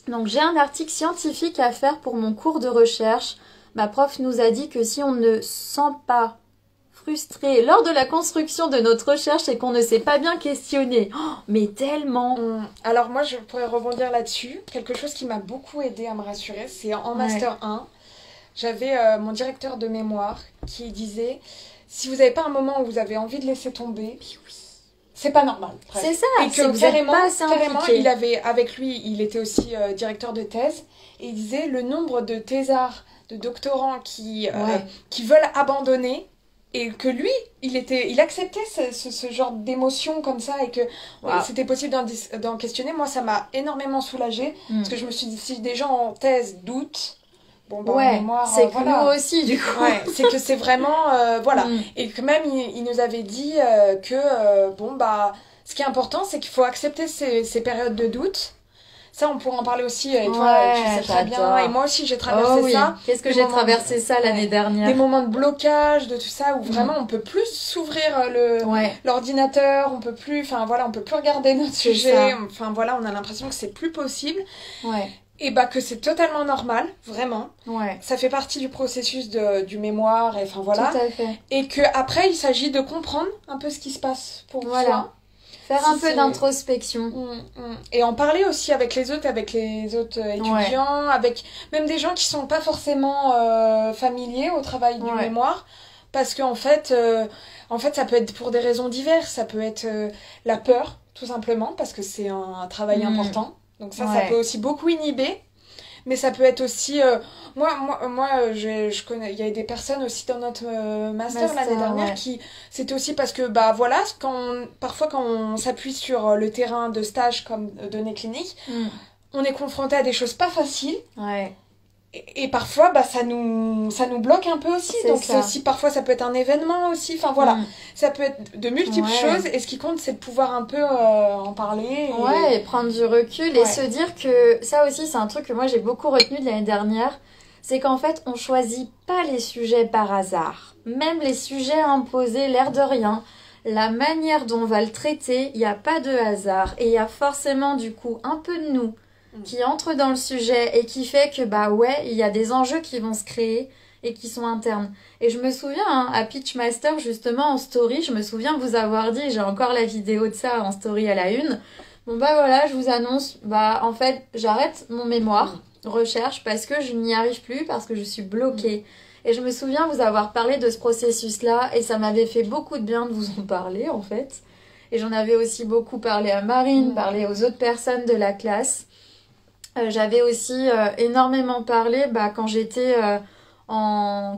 Donc j'ai un article scientifique à faire pour mon cours de recherche. Ma prof nous a dit que si on ne sent pas frustré lors de la construction de notre recherche et qu'on ne s'est pas bien questionné, mais tellement. Alors moi je pourrais rebondir là-dessus. Quelque chose qui m'a beaucoup aidé à me rassurer, c'est en master 1. J'avais mon directeur de mémoire qui disait si vous n'avez pas un moment où vous avez envie de laisser tomber, c'est pas normal. Presque. C'est ça. Et que carrément, il avait avec lui, il était aussi directeur de thèse et il disait le nombre de thésards, de doctorants qui veulent abandonner et que lui, il acceptait ce genre d'émotion comme ça et que c'était possible d'en questionner. Moi, ça m'a énormément soulagée parce que je me suis dit si des gens en thèse doutent. Mémoire, c'est que nous aussi du coup. C'est que c'est vraiment et que même il nous avait dit que ce qui est important c'est qu'il faut accepter ces périodes de doute. Ça on pourra en parler aussi et toi tu sais très bien et moi aussi j'ai traversé ça. Qu'est-ce que j'ai traversé ça l'année dernière. Des moments de blocage de tout ça où vraiment on peut plus s'ouvrir l'ordinateur, on peut plus regarder notre sujet, on a l'impression que c'est plus possible. Et que c'est totalement normal, vraiment. Ça fait partie du processus du mémoire, et Tout à fait. Et qu'après, il s'agit de comprendre un peu ce qui se passe pour soi. Faire un peu d'introspection. Et en parler aussi avec les autres étudiants, avec même des gens qui sont pas forcément familiers au travail du mémoire. Parce qu'en fait, ça peut être pour des raisons diverses. Ça peut être la peur, tout simplement, parce que c'est un travail important. Donc ça peut aussi beaucoup inhiber, mais ça peut être aussi... moi je connais, il y a des personnes aussi dans notre master l'année dernière qui... C'était aussi parce que, parfois quand on s'appuie sur le terrain de stage comme données cliniques, on est confronté à des choses pas faciles. Et parfois, ça nous bloque un peu aussi. Donc c'est aussi, parfois, ça peut être un événement aussi. Ça peut être de multiples choses. Et ce qui compte, c'est de pouvoir un peu en parler. Et prendre du recul et se dire que ça aussi, c'est un truc que moi, j'ai beaucoup retenu de l'année dernière. C'est qu'en fait, on choisit pas les sujets par hasard. Même les sujets imposés, l'air de rien. La manière dont on va le traiter, il n'y a pas de hasard. Et il y a forcément, du coup, un peu de nous qui entre dans le sujet et qui fait que il y a des enjeux qui vont se créer et qui sont internes. Et je me souviens à Pitchmaster justement en story, je me souviens vous avoir dit, j'ai encore la vidéo de ça en story à la une. Je vous annonce, en fait, j'arrête mon mémoire recherche parce que je n'y arrive plus, parce que je suis bloquée. Et je me souviens vous avoir parlé de ce processus-là et ça m'avait fait beaucoup de bien de vous en parler en fait. Et j'en avais aussi beaucoup parlé à Marine, parlé aux autres personnes de la classe. J'avais aussi énormément parlé quand j'étais en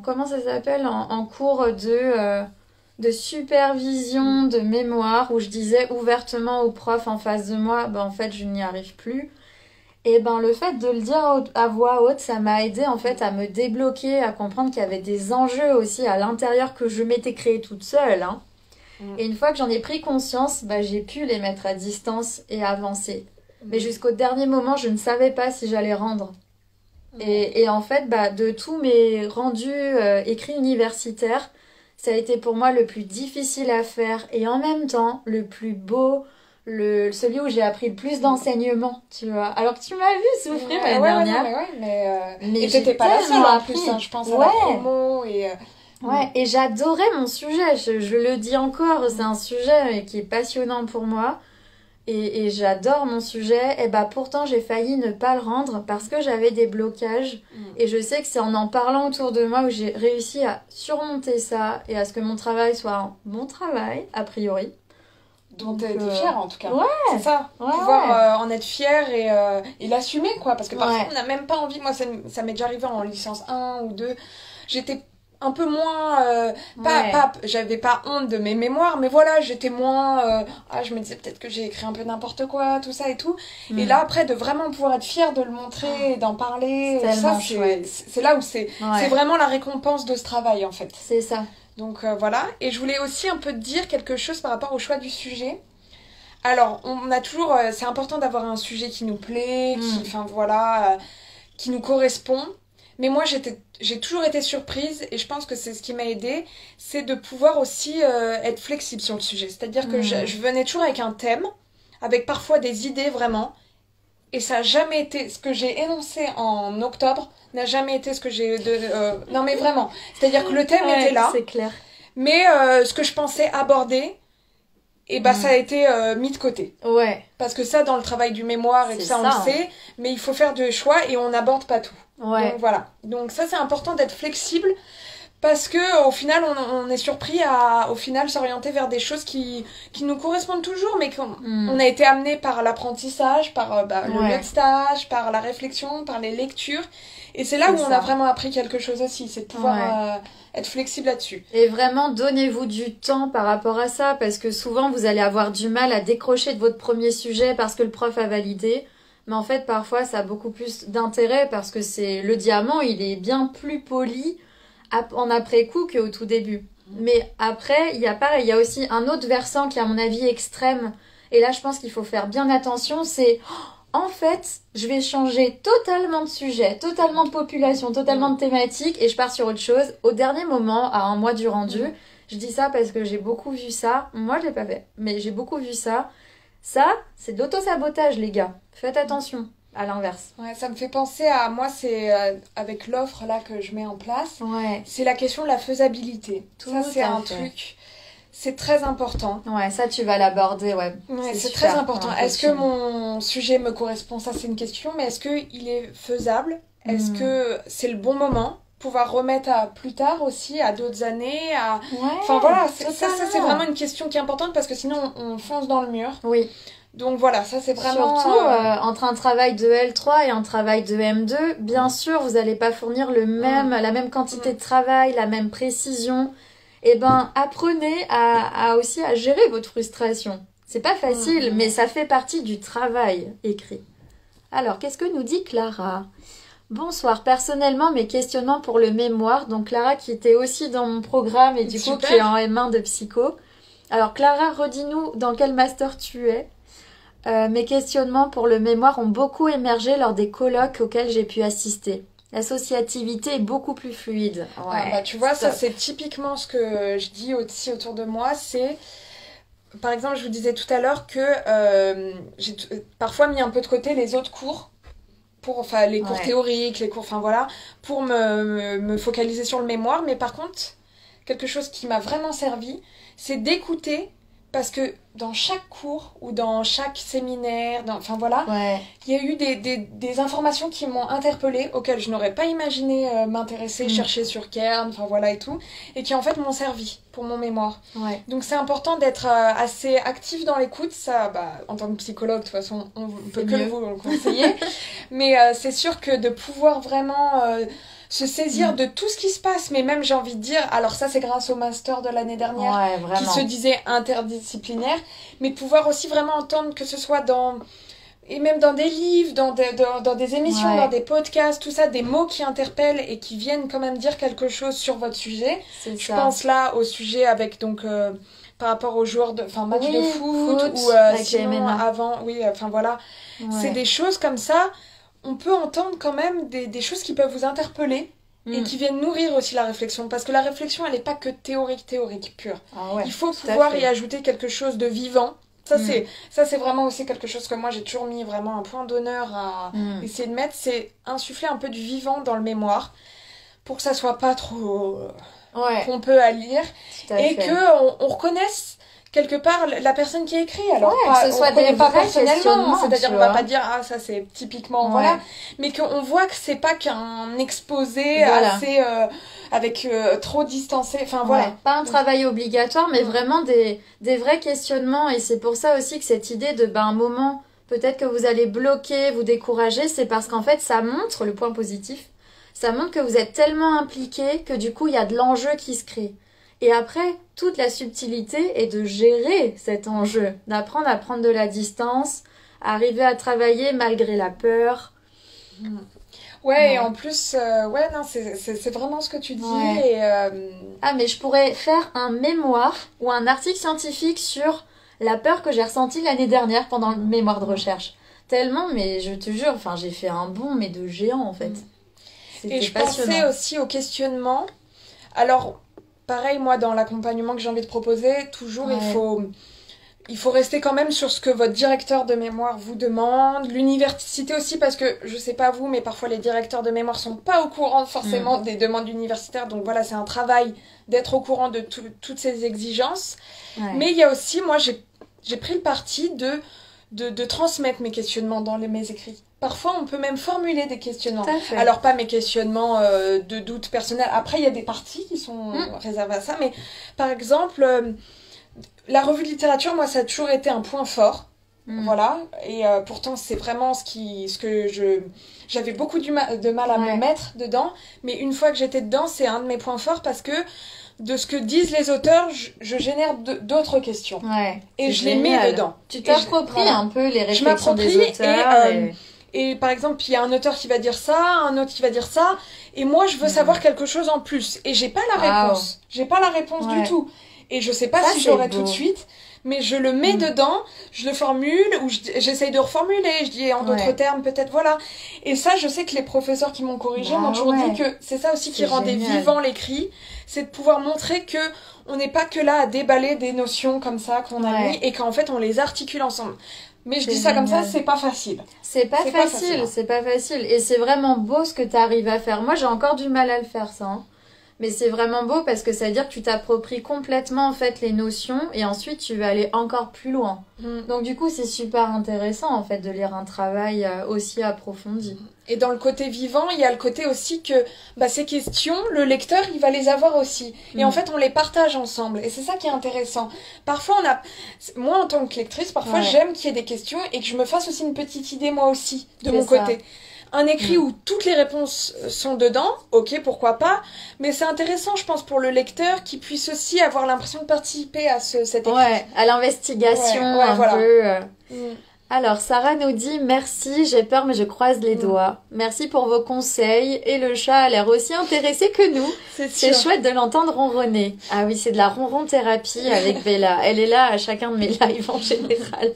cours de supervision de mémoire où je disais ouvertement aux profs en face de moi en fait je n'y arrive plus et le fait de le dire à voix haute ça m'a aidé en fait à me débloquer, à comprendre qu'il y avait des enjeux aussi à l'intérieur que je m'étais créée toute seule et une fois que j'en ai pris conscience j'ai pu les mettre à distance et avancer. Mais jusqu'au dernier moment, je ne savais pas si j'allais rendre. Et en fait, de tous mes rendus écrits universitaires, ça a été pour moi le plus difficile à faire. Et en même temps, le plus beau, celui où j'ai appris le plus d'enseignements, tu vois. Alors que tu m'as vu souffrir l'année dernière. Mais t'étais pas la seule en plus, je pense, à la promo. Ouais, et j'adorais mon sujet, je le dis encore, c'est un sujet qui est passionnant pour moi. Et j'adore mon sujet, et bah pourtant j'ai failli ne pas le rendre parce que j'avais des blocages. Et je sais que c'est en parlant autour de moi où j'ai réussi à surmonter ça et à ce que mon travail soit un bon travail, a priori. Donc t'es fière en tout cas. Ouais. C'est ça. Ouais, pouvoir en être fière et l'assumer quoi. Parce que parfois on n'a même pas envie. Moi ça m'est déjà arrivé en licence 1 ou 2. J'étais un peu moins j'avais pas honte de mes mémoires, mais voilà, j'étais moins je me disais peut-être que j'ai écrit un peu n'importe quoi, tout ça et tout. Et là après de vraiment pouvoir être fière de le montrer et d'en parler, ça c'est là où c'est vraiment la récompense de ce travail en fait. C'est ça. Donc voilà, et je voulais aussi un peu te dire quelque chose par rapport au choix du sujet. Alors, on a toujours c'est important d'avoir un sujet qui nous plaît, qui nous correspond. Mais moi, j'ai toujours été surprise, et je pense que c'est ce qui m'a aidée, c'est de pouvoir aussi être flexible sur le sujet. C'est-à-dire que je venais toujours avec un thème, avec parfois des idées vraiment, et ça n'a jamais été... Ce que j'ai énoncé en octobre n'a jamais été ce que j'ai... non mais vraiment, c'est-à-dire que le thème était là, c'est clair. Mais ce que je pensais aborder, et ça a été mis de côté. Ouais. Parce que ça, dans le travail du mémoire et tout ça, on le sait, mais il faut faire des choix et on n'aborde pas tout. Ouais. Donc voilà. Donc ça, c'est important d'être flexible parce que au final, on est surpris à au final s'orienter vers des choses qui nous correspondent toujours, mais qu'on a été amené par l'apprentissage, par le lieu de stage, par la réflexion, par les lectures. Et c'est là où on a vraiment appris quelque chose aussi, c'est de pouvoir être flexible là-dessus. Et vraiment, donnez-vous du temps par rapport à ça, parce que souvent, vous allez avoir du mal à décrocher de votre premier sujet parce que le prof a validé. Mais en fait, parfois, ça a beaucoup plus d'intérêt parce que le diamant, il est bien plus poli en après-coup qu'au tout début. Mais après, il y a aussi un autre versant qui est à mon avis extrême. Et là, je pense qu'il faut faire bien attention, c'est... En fait, je vais changer totalement de sujet, totalement de population, totalement de thématique et je pars sur autre chose. Au dernier moment, à un mois du rendu, je dis ça parce que j'ai beaucoup vu ça. Moi, je l'ai pas fait, mais j'ai beaucoup vu ça. Ça, c'est de l'auto-sabotage, les gars. Faites attention, à l'inverse. Ouais, ça me fait penser à... Moi, c'est avec l'offre là que je mets en place. Ouais. C'est la question de la faisabilité. Ça, c'est un truc... C'est très important. Ouais, ça tu vas l'aborder, ouais. C'est très important. Est-ce que mon sujet me correspond? Ça, c'est une question. Mais est-ce qu'il est faisable? Est-ce que c'est le bon moment? Pouvoir remettre à plus tard aussi, à d'autres années. Enfin voilà, ça c'est vraiment une question qui est importante parce que sinon on fonce dans le mur. Oui. Donc voilà, ça c'est vraiment... Surtout entre un travail de L3 et un travail de M2, bien sûr, vous n'allez pas fournir la même quantité de travail, la même précision. Eh ben, apprenez aussi à gérer votre frustration. C'est pas facile, mais ça fait partie du travail écrit. Alors, qu'est-ce que nous dit Clara? Bonsoir, personnellement, mes questionnements pour le mémoire. Donc, Clara qui était aussi dans mon programme et du coup qui est en M1 de psycho. Alors, Clara, redis-nous dans quel master tu es. Mes questionnements pour le mémoire ont beaucoup émergé lors des colloques auxquels j'ai pu assister. L'associativité est beaucoup plus fluide. Ouais, tu vois, ça c'est typiquement ce que je dis aussi autour de moi. C'est, par exemple, je vous disais tout à l'heure que j'ai parfois mis un peu de côté les autres cours, les cours théoriques, les cours, pour me focaliser sur le mémoire. Mais par contre, quelque chose qui m'a vraiment servi, c'est d'écouter. Parce que dans chaque cours ou dans chaque séminaire, il y a eu des informations qui m'ont interpellée, auxquelles je n'aurais pas imaginé m'intéresser, chercher sur Kern, et tout, et qui en fait m'ont servi pour mon mémoire. Ouais. Donc c'est important d'être assez actif dans l'écoute, ça, en tant que psychologue, de toute façon, on peut que vous le conseiller, mais c'est sûr que de pouvoir vraiment... se saisir de tout ce qui se passe, mais même j'ai envie de dire, alors ça c'est grâce au master de l'année dernière qui se disait interdisciplinaire, mais pouvoir aussi vraiment entendre que ce soit et même dans des livres, dans des émissions, dans des podcasts, tout ça, des mots qui interpellent et qui viennent quand même dire quelque chose sur votre sujet. Je pense là au sujet avec par rapport aux joueurs match de foot ou sinon avant, c'est des choses comme ça. On peut entendre quand même des choses qui peuvent vous interpeller et qui viennent nourrir aussi la réflexion. Parce que la réflexion, elle n'est pas que théorique pure. Il faut pouvoir y ajouter quelque chose de vivant. Ça, c'est vraiment aussi quelque chose que moi, j'ai toujours mis vraiment un point d'honneur à essayer de mettre. C'est insuffler un peu du vivant dans le mémoire. pour que ça soit pas trop Ouais, pompeux à lire tout à et fait. que on reconnaisse quelque part la personne qui écrit. Alors Ouais, pas, que ce on soit connaît des pas vrais personnellement, questionnements, c'est-à-dire tu on va vois. pas dire ah ça c'est typiquement Ouais. voilà, mais qu'on voit que c'est pas qu'un exposé Voilà. assez avec trop distancé. Enfin Ouais, voilà. pas un travail obligatoire, mais Mm. vraiment des vrais questionnements. Et c'est pour ça aussi que cette idée de, un moment, peut-être que vous allez bloquer, vous décourager, c'est parce qu'en fait, ça montre, le point positif, ça montre que vous êtes tellement impliqué que du coup, il y a de l'enjeu qui se crée. Et après, toute la subtilité est de gérer cet enjeu, d'apprendre à prendre de la distance, à arriver à travailler malgré la peur. Mm. Ouais, et Ouais. en plus, ouais, non, c'est vraiment ce que tu dis. Ouais. Et, Ah, mais je pourrais faire un mémoire ou un article scientifique sur la peur que j'ai ressentie l'année dernière pendant le mémoire de recherche. Tellement, mais je te jure, enfin, j'ai fait un bond, mais de géant en fait. et C'était je pensais passionnant. aussi au questionnement. Alors, pareil, moi, dans l'accompagnement que j'ai envie de proposer, toujours, Ouais. il faut rester quand même sur ce que votre directeur de mémoire vous demande. L'université aussi, parce que, je sais pas vous, mais parfois les directeurs de mémoire sont pas au courant forcément des demandes universitaires. Donc voilà, c'est un travail d'être au courant de toutes ces exigences. Ouais. Mais il y a aussi, moi, j'ai pris le parti de transmettre mes questionnements dans mes écrits. Parfois, on peut même formuler des questionnements. Tout à fait. Alors, pas mes questionnements de doute personnel. Après, il y a des parties qui sont Mm. réservées à ça. Mais, par exemple, la revue de littérature, moi, ça a toujours été un point fort. Mm. Voilà. Et pourtant, c'est vraiment ce que j'avais beaucoup de mal à Ouais. me mettre dedans. Mais une fois que j'étais dedans, c'est un de mes points forts parce que de ce que disent les auteurs, je génère d'autres questions. Ouais. Et C'est je les mets génial. dedans. Tu Et t'appropries voilà. un peu les Je réflexions des m'approprie auteurs. et par exemple, il y a un auteur qui va dire ça, un autre qui va dire ça, et moi je veux savoir quelque chose en plus. Et j'ai pas la Waouh. réponse. J'ai pas la réponse Ouais. du tout. Et je sais pas Ça, si c'est j'aurai beau. tout de suite, mais je le mets dedans, je le formule, ou j'essaye de reformuler, je dis en d'autres Ouais. termes, peut-être voilà. Et ça, je sais que les professeurs qui m'ont corrigé Bah m'ont toujours ouais. dit que c'est ça aussi qui C'est rendait génial. vivant l'écrit, c'est de pouvoir montrer que on n'est pas que là à déballer des notions comme ça qu'on a Ouais. mis et qu'en fait on les articule ensemble. Mais je C'est dis ça comme ça, génial. c'est pas facile. C'est pas C'est pas facile, facile, hein. c'est pas facile. Et c'est vraiment beau ce que tu arrives à faire. Moi, j'ai encore du mal à le faire, ça. Hein. Mais c'est vraiment beau parce que ça veut dire que tu t'appropries complètement en fait les notions et ensuite tu vas aller encore plus loin. Donc du coup, c'est super intéressant en fait de lire un travail aussi approfondi. Et dans le côté vivant, il y a le côté aussi que ces questions, le lecteur, il va les avoir aussi. Et en fait, on les partage ensemble. Et c'est ça qui est intéressant. Parfois, moi, en tant que lectrice, parfois, Ouais. j'aime qu'il y ait des questions et que je me fasse aussi une petite idée, moi aussi, de C'est mon ça. côté. Un écrit où toutes les réponses sont dedans, ok, pourquoi pas. Mais c'est intéressant, je pense, pour le lecteur qui puisse aussi avoir l'impression de participer à cet écrit. Ouais, à l'investigation Ouais, un voilà. peu. Alors, Sarah nous dit merci, j'ai peur mais je croise les doigts. Merci pour vos conseils et le chat a l'air aussi intéressé que nous. C'est C'est sûr. chouette de l'entendre ronronner. Ah oui, c'est de la ronron thérapie avec Bella. Elle est là à chacun de mes lives en général.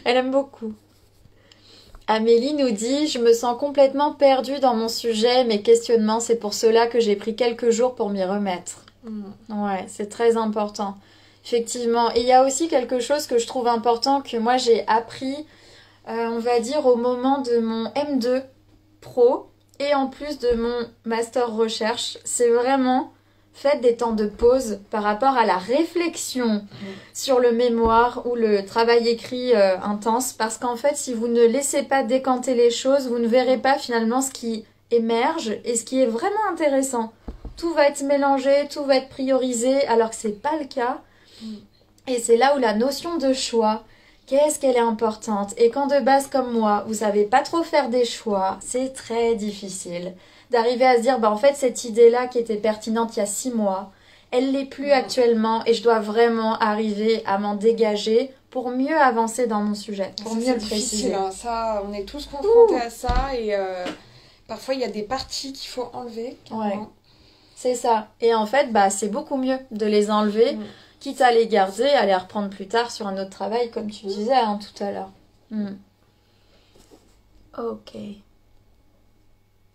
Elle aime beaucoup. Amélie nous dit je me sens complètement perdue dans mon sujet, mes questionnements, c'est pour cela que j'ai pris quelques jours pour m'y remettre. Ouais, c'est très important. Effectivement. Et il y a aussi quelque chose que je trouve important que moi j'ai appris, on va dire, au moment de mon M2 Pro et en plus de mon Master Recherche. C'est vraiment faites des temps de pause par rapport à la réflexion sur le mémoire ou le travail écrit intense. Parce qu'en fait, si vous ne laissez pas décanter les choses, vous ne verrez pas finalement ce qui émerge et ce qui est vraiment intéressant. Tout va être mélangé, tout va être priorisé, alors que c'est pas le cas. Et c'est là où la notion de choix, qu'est-ce qu'elle est importante. Et quand de base comme moi, vous savez pas trop faire des choix, c'est très difficile d'arriver à se dire, en fait, cette idée-là qui était pertinente il y a 6 mois, elle l'est plus actuellement et je dois vraiment arriver à m'en dégager pour mieux avancer dans mon sujet, pour Ça, mieux c'est le préciser. difficile, hein. Ça, on est tous confrontés à ça et parfois il y a des parties qu'il faut enlever. Ouais. C'est ça. Et en fait, c'est beaucoup mieux de les enlever, quitte à les garder, à les reprendre plus tard sur un autre travail, comme tu disais tout à l'heure. Ok.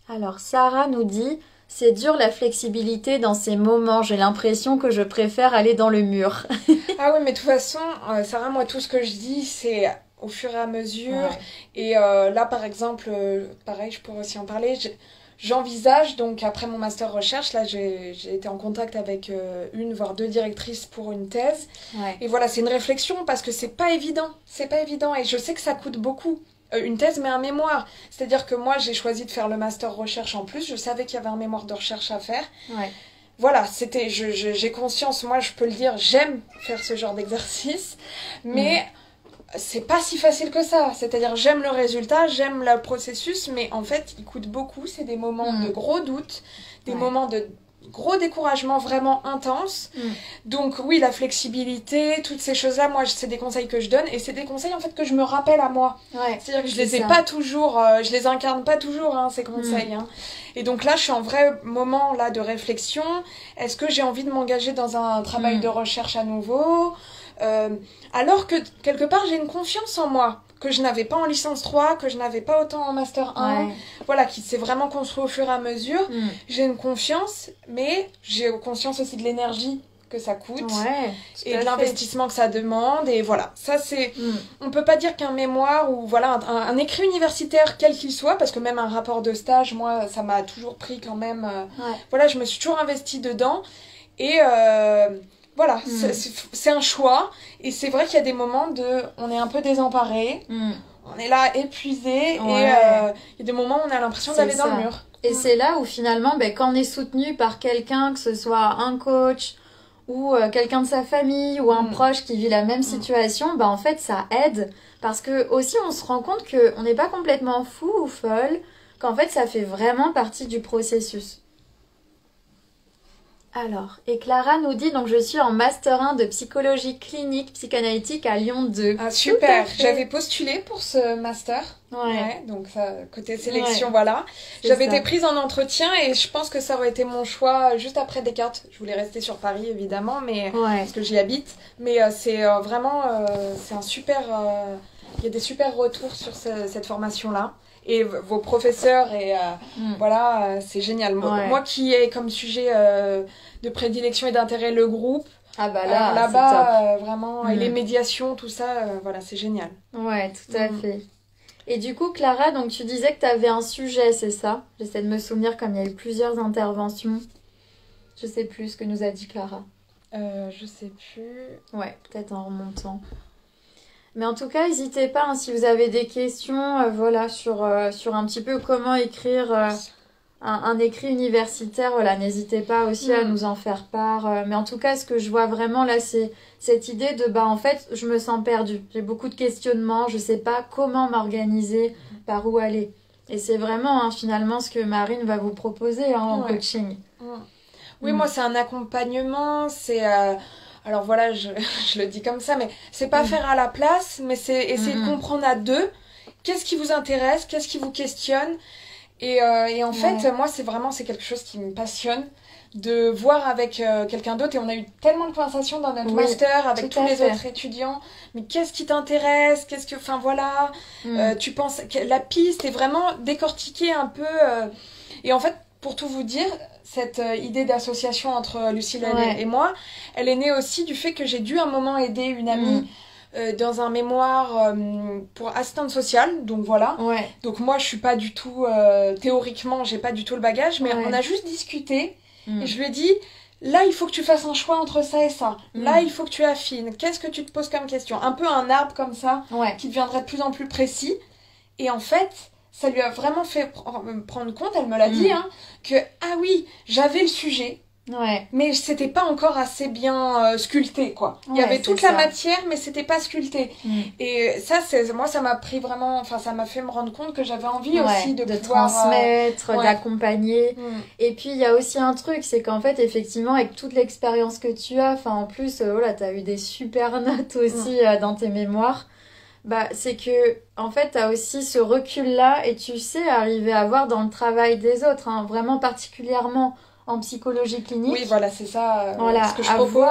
Alors, Sarah nous dit c'est dur la flexibilité dans ces moments. J'ai l'impression que je préfère aller dans le mur. Ah oui, mais de toute façon, Sarah, moi, tout ce que je dis, c'est au fur et à mesure. Ouais. Et là, par exemple, pareil, je pourrais aussi en parler. j'envisage, donc après mon master recherche, là j'ai été en contact avec une voire deux directrices pour une thèse. Ouais. Et voilà, c'est une réflexion parce que c'est pas évident et je sais que ça coûte beaucoup. Une thèse mais un mémoire. C'est-à-dire que moi j'ai choisi de faire le master recherche en plus, je savais qu'il y avait un mémoire de recherche à faire. Ouais. Voilà, j'ai conscience, moi je peux le dire, j'aime faire ce genre d'exercice, mais c'est pas si facile que ça. C'est-à-dire j'aime le résultat, j'aime le processus, mais en fait il coûte beaucoup, c'est des moments de gros doutes, des moments de gros découragement vraiment intense. Donc oui, la flexibilité, toutes ces choses-là, moi c'est des conseils que je donne et c'est des conseils en fait que je me rappelle à moi. C'est-à-dire que je les ai pas toujours, je les incarne pas toujours ces conseils. Et donc là, je suis en vrai moment là de réflexion. Est-ce que j'ai envie de m'engager dans un travail de recherche à nouveau alors que quelque part j'ai une confiance en moi que je n'avais pas en licence 3, que je n'avais pas autant en master 1, voilà, qui s'est vraiment construit au fur et à mesure. J'ai une confiance, mais j'ai conscience aussi de l'énergie que ça coûte et de l'investissement que ça demande. Et voilà, ça c'est... On peut pas dire qu'un mémoire ou voilà, un écrit universitaire, quel qu'il soit, parce que même un rapport de stage, moi, ça m'a toujours pris quand même... Voilà, je me suis toujours investie dedans. Et... voilà, c'est un choix et c'est vrai qu'il y a des moments on est un peu désemparé, on est là épuisé et il y a des moments où on a l'impression d'aller dans le mur. Et c'est là où finalement, quand on est soutenu par quelqu'un, que ce soit un coach ou quelqu'un de sa famille ou un proche qui vit la même situation, en fait ça aide parce que aussi on se rend compte qu'on n'est pas complètement fou ou folle, qu'en fait ça fait vraiment partie du processus. Alors, et Clara nous dit, donc je suis en master 1 de psychologie clinique psychanalytique à Lyon 2. Ah super, j'avais postulé pour ce master. Donc ça, côté sélection, voilà. J'avais été prise en entretien et je pense que ça aurait été mon choix juste après Descartes. Je voulais rester sur Paris évidemment, mais parce que j'y habite. Mais c'est vraiment, c'est un super, il y a des super retours sur cette formation-là. Et vos professeurs et voilà, c'est génial. Moi qui ai comme sujet de prédilection et d'intérêt le groupe, là-bas vraiment et les médiations, tout ça, voilà, c'est génial. Ouais, tout à fait. Et du coup, Clara, donc tu disais que tu avais un sujet, c'est ça? J'essaie de me souvenir comme il y a eu plusieurs interventions. Je sais plus ce que nous a dit Clara. Je sais plus. Ouais, peut-être en remontant. Mais en tout cas, n'hésitez pas, si vous avez des questions voilà, sur un petit peu comment écrire un écrit universitaire, voilà, n'hésitez pas aussi à nous en faire part. Mais en tout cas, ce que je vois vraiment là, c'est cette idée de, en fait, je me sens perdue. J'ai beaucoup de questionnements, je sais pas comment m'organiser, par où aller. Et c'est vraiment finalement ce que Marine va vous proposer en coaching. Oui, moi, c'est un accompagnement, c'est... Alors voilà, je le dis comme ça, mais c'est pas faire à la place, mais c'est essayer de comprendre à deux qu'est-ce qui vous intéresse, qu'est-ce qui vous questionne. Et en fait, moi, c'est quelque chose qui me passionne de voir avec quelqu'un d'autre. Et on a eu tellement de conversations dans notre master avec tous les autres étudiants. Mais qu'est-ce qui t'intéresse? Enfin voilà, tu penses la piste est vraiment décortiquer un peu. Et en fait, pour tout vous dire, cette idée d'association entre Lucille et moi, elle est née aussi du fait que j'ai dû un moment aider une amie dans un mémoire pour assistante sociale, donc voilà. Donc moi je suis pas du tout théoriquement, j'ai pas du tout le bagage, mais on a juste discuté et je lui ai dit là il faut que tu fasses un choix entre ça et ça, là il faut que tu affines, qu'est-ce que tu te poses comme question, un peu un arbre comme ça qui deviendrait de plus en plus précis. Et en fait ça lui a vraiment fait prendre compte, elle me l'a dit, que ah oui, j'avais le sujet, mais c'était pas encore assez bien sculpté, quoi. Il y avait toute la matière, mais c'était pas sculpté. Et ça, moi, ça m'a pris vraiment, enfin, ça m'a fait me rendre compte que j'avais envie aussi de pouvoir... transmettre, d'accompagner. Et puis, il y a aussi un truc, c'est qu'en fait, effectivement, avec toute l'expérience que tu as, enfin, en plus, voilà, t'as eu des super notes aussi dans tes mémoires. C'est que en fait t'as aussi ce recul là et tu sais arriver à voir dans le travail des autres, vraiment particulièrement en psychologie clinique. Oui, voilà, c'est ça ce que je propose.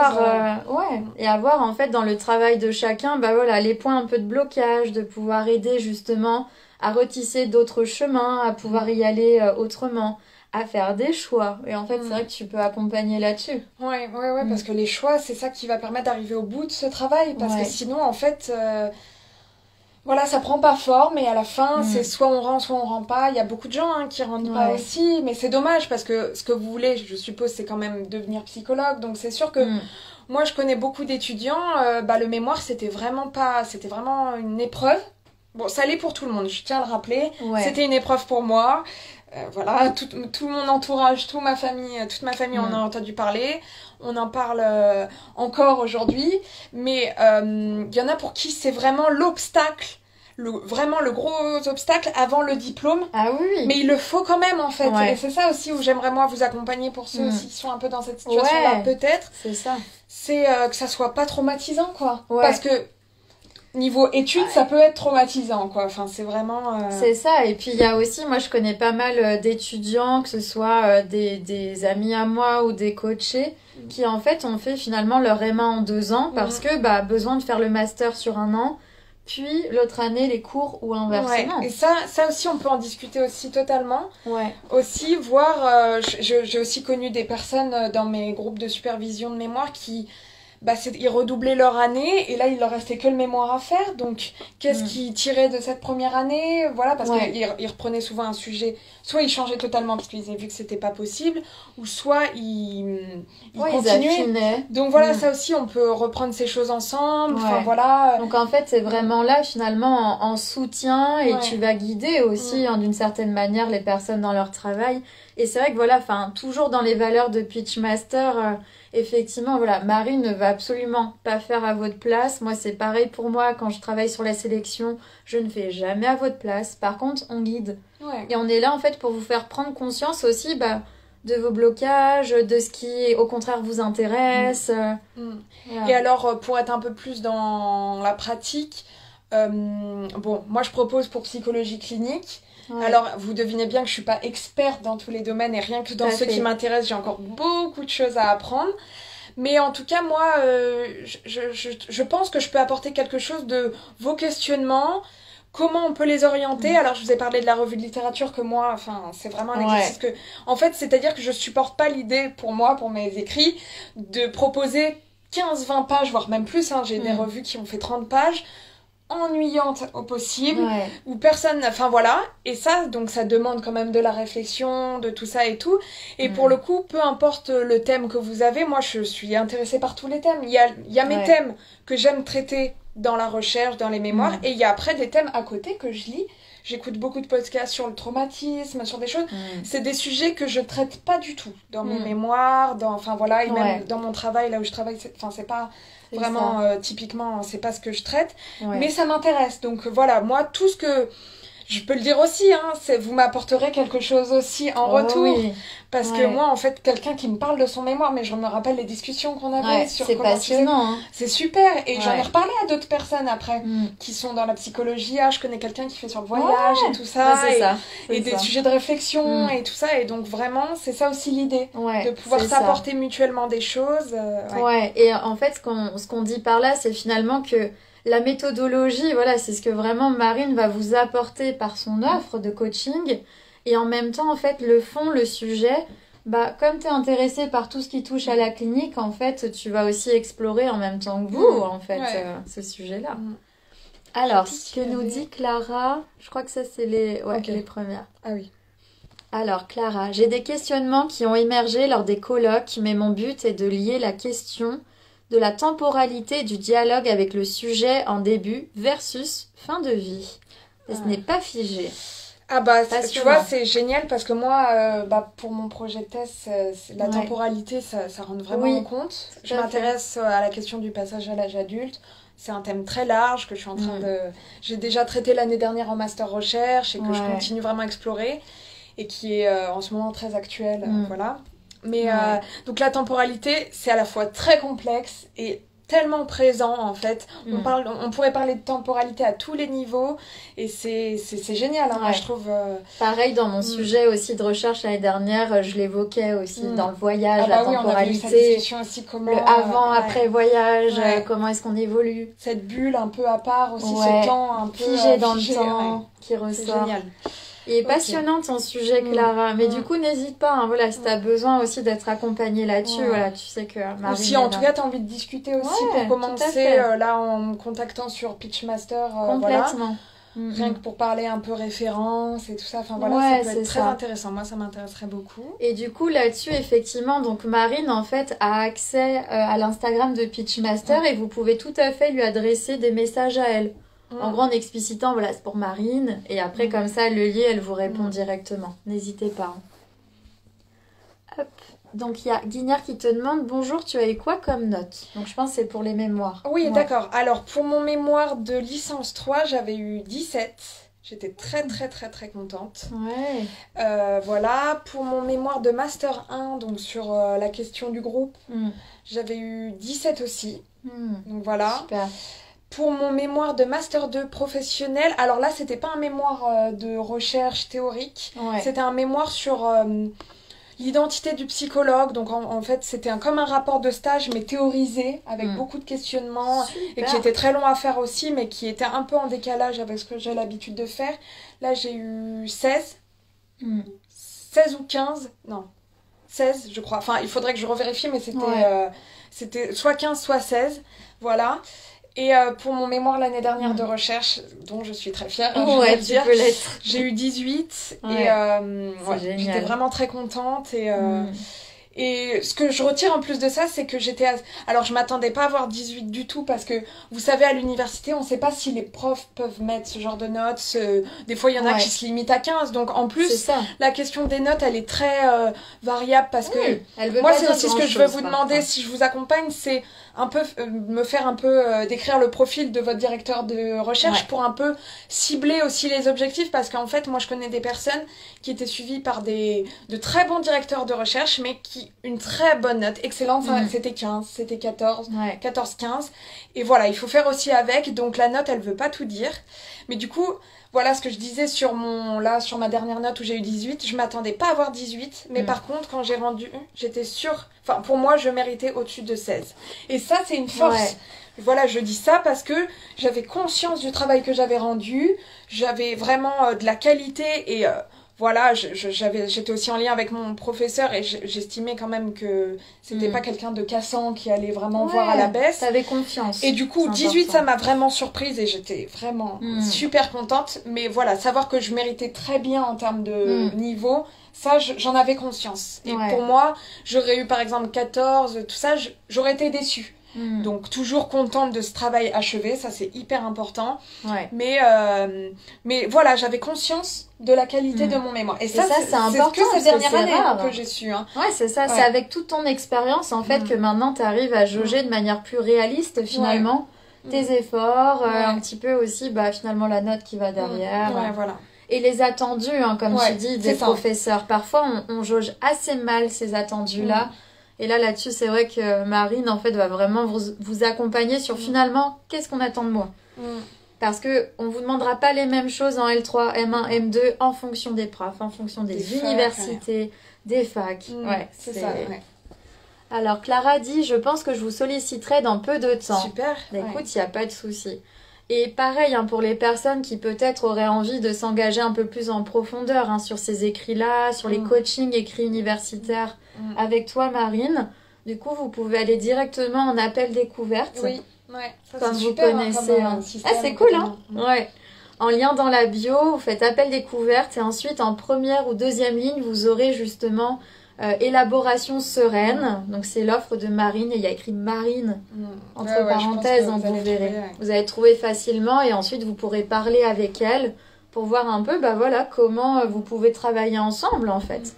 Et avoir en fait dans le travail de chacun voilà, les points un peu de blocage, de pouvoir aider justement à retisser d'autres chemins, à pouvoir y aller autrement, à faire des choix. Et en fait, c'est vrai que tu peux accompagner là-dessus. Ouais, parce que les choix, c'est ça qui va permettre d'arriver au bout de ce travail. Parce que sinon, en fait... voilà, ça prend pas forme et à la fin, c'est soit on rend, soit on rend pas. Il y a beaucoup de gens qui rendent pas aussi, mais c'est dommage parce que ce que vous voulez, je suppose, c'est quand même devenir psychologue. Donc c'est sûr que moi, je connais beaucoup d'étudiants. Le mémoire, c'était vraiment une épreuve. Bon, ça l'est pour tout le monde, je tiens à le rappeler. Ouais. C'était une épreuve pour moi. Voilà, tout mon entourage, toute ma famille en a entendu parler. On en parle encore aujourd'hui. Mais il y en a pour qui c'est vraiment l'obstacle. Vraiment le gros obstacle avant le diplôme. Ah oui. Mais il le faut quand même, en fait. Ouais. Et c'est ça aussi où j'aimerais, moi, vous accompagner pour ceux qui sont un peu dans cette situation-là, peut-être. C'est ça. C'est que ça soit pas traumatisant, quoi. Ouais. Parce que niveau études, ça peut être traumatisant, quoi. Enfin, c'est vraiment... C'est ça. Et puis, il y a aussi, moi, je connais pas mal d'étudiants, que ce soit des amis à moi ou des coachés, qui, en fait, ont fait finalement leur EMA en 2 ans parce que, besoin de faire le master sur 1 an, puis l'autre année, les cours ou inversement. Ouais. Et ça aussi, on peut en discuter aussi totalement. Ouais. Aussi, voir... j'ai aussi connu des personnes dans mes groupes de supervision de mémoire qui... ils redoublaient leur année et là il leur restait que le mémoire à faire, donc qu'est-ce qu'ils tiraient de cette première année, voilà, parce qu'ils reprenaient souvent un sujet, soit ils changeaient totalement parce qu'ils avaient vu que c'était pas possible, ou soit ils continuaient, donc voilà, ça aussi on peut reprendre ces choses ensemble, enfin voilà. Donc en fait c'est vraiment là finalement en soutien et tu vas guider aussi d'une certaine manière les personnes dans leur travail, et c'est vrai que voilà, enfin toujours dans les valeurs de Pitchmaster, effectivement, voilà, Marie ne va absolument pas faire à votre place. Moi, c'est pareil pour moi. Quand je travaille sur la sélection, je ne fais jamais à votre place. Par contre, on guide. Ouais. Et on est là, en fait, pour vous faire prendre conscience aussi de vos blocages, de ce qui, au contraire, vous intéresse. Voilà. Et alors, pour être un peu plus dans la pratique, moi, je propose pour psychologie clinique. Ouais. Alors, vous devinez bien que je suis pas experte dans tous les domaines et rien que dans ceux qui m'intéressent, j'ai encore beaucoup de choses à apprendre. Mais en tout cas, moi, je pense que je peux apporter quelque chose de vos questionnements, comment on peut les orienter. Alors, je vous ai parlé de la revue de littérature que moi, enfin, c'est vraiment un exercice que... En fait, c'est-à-dire que je supporte pas l'idée, pour moi, pour mes écrits, de proposer 15-20 pages, voire même plus. J'ai des revues qui ont fait 30 pages, ennuyante au possible, où personne, enfin voilà, et ça, donc ça demande quand même de la réflexion, de tout ça et tout, et pour le coup, peu importe le thème que vous avez, moi je suis intéressée par tous les thèmes, il y a mes thèmes que j'aime traiter dans la recherche, dans les mémoires, et il y a après des thèmes à côté que je lis. J'écoute beaucoup de podcasts sur le traumatisme, sur des choses. C'est des sujets que je traite pas du tout dans mes mémoires, enfin voilà, et même dans mon travail, là où je travaille, c'est pas vraiment typiquement, c'est pas ce que je traite, mais ça m'intéresse. Donc voilà, moi, tout ce que je peux le dire aussi, vous m'apporterez quelque chose aussi en retour. Parce que moi, en fait, quelqu'un qui me parle de son mémoire, mais je me rappelle les discussions qu'on avait sur c'est passionnant. C'est super. Et j'en ai reparlé à d'autres personnes après, qui sont dans la psychologie. Je connais quelqu'un qui fait sur le voyage et tout ça. Et des sujets de réflexion et tout ça. Et donc vraiment, c'est ça aussi l'idée. De pouvoir s'apporter mutuellement des choses. Et en fait, ce qu'on dit par là, c'est finalement que la méthodologie, voilà, c'est ce que vraiment Marine va vous apporter par son offre de coaching. Et en même temps, en fait, le fond, le sujet, comme tu es intéressé par tout ce qui touche à la clinique, en fait, tu vas aussi explorer en même temps que vous, en fait, ce sujet-là. Alors, ce que nous dit Clara, je crois que ça, c'est les premières. Ah oui. Alors, Clara, j'ai des questionnements qui ont émergé lors des colloques, mais mon but est de lier la question de la temporalité du dialogue avec le sujet en début versus fin de vie. Et ce n'est pas figé. Tu vois, c'est génial parce que moi, pour mon projet de thèse, la temporalité, ça rentre vraiment en compte. Je m'intéresse à la question du passage à l'âge adulte. C'est un thème très large que je suis en train de... J'ai déjà traité l'année dernière en master recherche et que je continue vraiment à explorer et qui est en ce moment très actuel. Voilà. Mais donc la temporalité, c'est à la fois très complexe et tellement présent en fait. On pourrait parler de temporalité à tous les niveaux et c'est génial, moi je trouve. Pareil dans mon sujet aussi de recherche l'année dernière, je l'évoquais aussi dans le voyage, la temporalité, on a vu cette discussion aussi, comment, le avant, après voyage, comment est-ce qu'on évolue. Cette bulle un peu à part aussi, ce temps un peu figé dans le temps qui ressort. C'est génial. Il est passionnant ton sujet, Clara. Mais du coup, n'hésite pas, hein, voilà, si tu as besoin aussi d'être accompagnée là-dessus, voilà, tu sais que Marine... Ou si en tout cas tu as envie de discuter aussi pour commencer, là en me contactant sur Pitchmaster, complètement. Rien que pour parler un peu référence et tout ça, enfin voilà, ça peut être très intéressant. Moi, ça m'intéresserait beaucoup. Et du coup, là-dessus, effectivement, donc Marine, en fait, a accès à l'Instagram de Pitchmaster et vous pouvez tout à fait lui adresser des messages à elle. En gros, en explicitant, voilà, c'est pour Marine. Et après, comme ça, le lien, elle vous répond directement. N'hésitez pas. Hop. Donc, il y a Guignard qui te demande « Bonjour, tu as eu quoi comme note ?» Donc, je pense que c'est pour les mémoires. Oui, d'accord. Alors, pour mon mémoire de licence 3, j'avais eu 17. J'étais très, très, très, très contente. Voilà. Pour mon mémoire de Master 1, donc sur la question du groupe, j'avais eu 17 aussi. Donc, voilà. Super. Pour mon mémoire de Master 2 professionnel, alors là, c'était pas un mémoire de recherche théorique. C'était un mémoire sur... l'identité du psychologue, donc en fait c'était comme un rapport de stage mais théorisé avec beaucoup de questionnements. Super. Et qui était très long à faire aussi mais qui était un peu en décalage avec ce que j'ai l'habitude de faire. Là j'ai eu 16 ou 15, non 16 je crois, enfin il faudrait que je revérifie mais c'était soit 15 soit 16, voilà. Et pour mon mémoire l'année dernière de recherche, dont je suis très fière, je vais le dire, j'ai eu 18 et j'étais vraiment très contente. Et ce que je retire en plus de ça, c'est que alors je m'attendais pas à avoir 18 du tout parce que, vous savez, à l'université, on sait pas si les profs peuvent mettre ce genre de notes. Des fois, il y en a qui se limitent à 15. Donc, en plus, la question des notes, elle est très variable parce que moi, c'est aussi ce que je veux vous demander si je vous accompagne, c'est un peu me faire un peu décrire le profil de votre directeur de recherche pour un peu cibler aussi les objectifs parce qu'en fait, moi, je connais des personnes qui étaient suivies par de très bons directeurs de recherche mais qui une très bonne note, excellente, c'était 15, c'était 14, 14-15. Et voilà, il faut faire aussi avec, donc la note, elle veut pas tout dire. Mais du coup, voilà ce que je disais sur ma dernière note où j'ai eu 18, je m'attendais pas à avoir 18, mais par contre, quand j'ai rendu, j'étais sûre, enfin pour moi, je méritais au-dessus de 16. Et ça, c'est une force. Voilà, je dis ça parce que j'avais conscience du travail que j'avais rendu, j'avais vraiment de la qualité et... voilà, j'étais aussi en lien avec mon professeur et j'estimais quand même que c'était pas quelqu'un de cassant qui allait vraiment voir à la baisse. T'avais confiance. Et du coup, 18, ça m'a vraiment surprise et j'étais vraiment super contente. Mais voilà, savoir que je méritais très bien en termes de niveau, ça, j'en avais conscience. Et pour moi, j'aurais eu par exemple 14, tout ça, j'aurais été déçue. Donc toujours contente de ce travail achevé, ça c'est hyper important. Mais voilà, j'avais conscience de la qualité de mon mémoire. Et ça c'est important, que cette dernière année que j'ai su. Ouais, c'est ça, c'est avec toute ton expérience en fait que maintenant tu arrives à jauger de manière plus réaliste finalement tes efforts, un petit peu aussi finalement la note qui va derrière. Voilà. Et les attendus, comme tu dis, des professeurs. Parfois on jauge assez mal ces attendus-là. Et là-dessus, c'est vrai que Marine, en fait, va vraiment vous accompagner sur finalement, qu'est-ce qu'on attend de moi. Parce qu'on ne vous demandera pas les mêmes choses en L3, M1, M2, en fonction des profs, en fonction des universités, des facs. C'est ça, Alors, Clara dit, je pense que je vous solliciterai dans peu de temps. Super. Écoute, il n'y a pas de souci. Et pareil, pour les personnes qui peut-être auraient envie de s'engager un peu plus en profondeur sur ces écrits-là, sur les coachings écrits universitaires avec toi, Marine. Du coup, vous pouvez aller directement en appel découverte. Oui, ça, comme vous super, connaissez. C'est cool, En lien dans la bio, vous faites appel découverte et ensuite, en première ou deuxième ligne, vous aurez justement élaboration sereine. Donc, c'est l'offre de Marine et il y a écrit Marine entre parenthèses, vous verrez. Vous allez trouver facilement et ensuite, vous pourrez parler avec elle pour voir un peu comment vous pouvez travailler ensemble, en fait.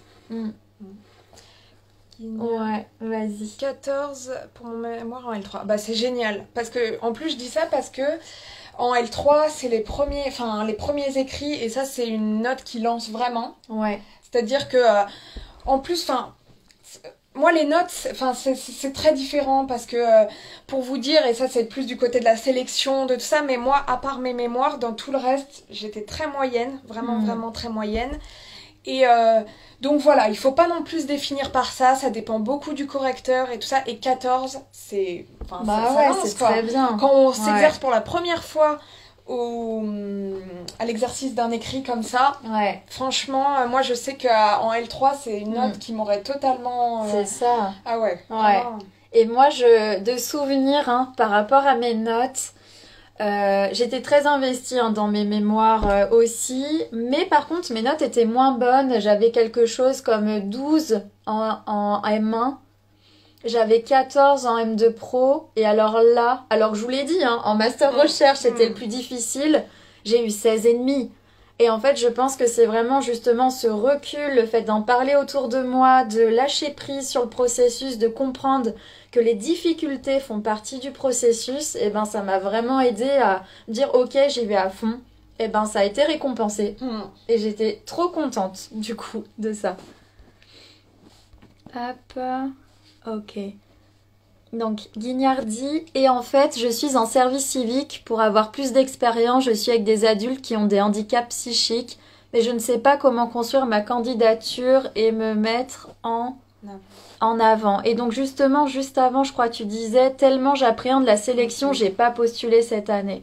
Ouais, vas-y. 14 pour mon mémoire en L3. C'est génial. Parce que, en plus, je dis ça parce que en L3, c'est les premiers écrits et ça, c'est une note qui lance vraiment. C'est-à-dire que, en plus, moi, les notes, c'est très différent parce que, pour vous dire, et ça, c'est plus du côté de la sélection, de tout ça, mais moi, à part mes mémoires, dans tout le reste, j'étais très moyenne, vraiment très moyenne. Et donc voilà, il faut pas non plus se définir par ça dépend beaucoup du correcteur et tout ça. Et 14, c'est... ça lance, c'est très bien. Quand on s'exerce pour la première fois à l'exercice d'un écrit comme ça. Ouais. Franchement, moi je sais qu'en L3, c'est une note qui m'aurait totalement... C'est ça. Ah ouais. Ouais. Vraiment. Et moi, de souvenirs, hein, par rapport à mes notes, j'étais très investie hein, dans mes mémoires aussi. Mais par contre, mes notes étaient moins bonnes. J'avais quelque chose comme 12 en M1. J'avais 14 en M2 Pro. Et alors là, alors que je vous l'ai dit, hein, en master recherche, c'était le plus difficile. J'ai eu 16,5. Et en fait, je pense que c'est vraiment justement ce recul, le fait d'en parler autour de moi, de lâcher prise sur le processus, de comprendre que les difficultés font partie du processus. Et ben, ça m'a vraiment aidé à dire, ok, j'y vais à fond. Et ben, ça a été récompensé. Et j'étais trop contente, du coup, de ça. Hop. Ok. Donc, Guignard dit, et en fait, je suis en service civique. Pour avoir plus d'expérience, je suis avec des adultes qui ont des handicaps psychiques, mais je ne sais pas comment construire ma candidature et me mettre en avant. Et donc, justement, juste avant, je crois que tu disais, tellement j'appréhende la sélection, j'ai pas postulé cette année.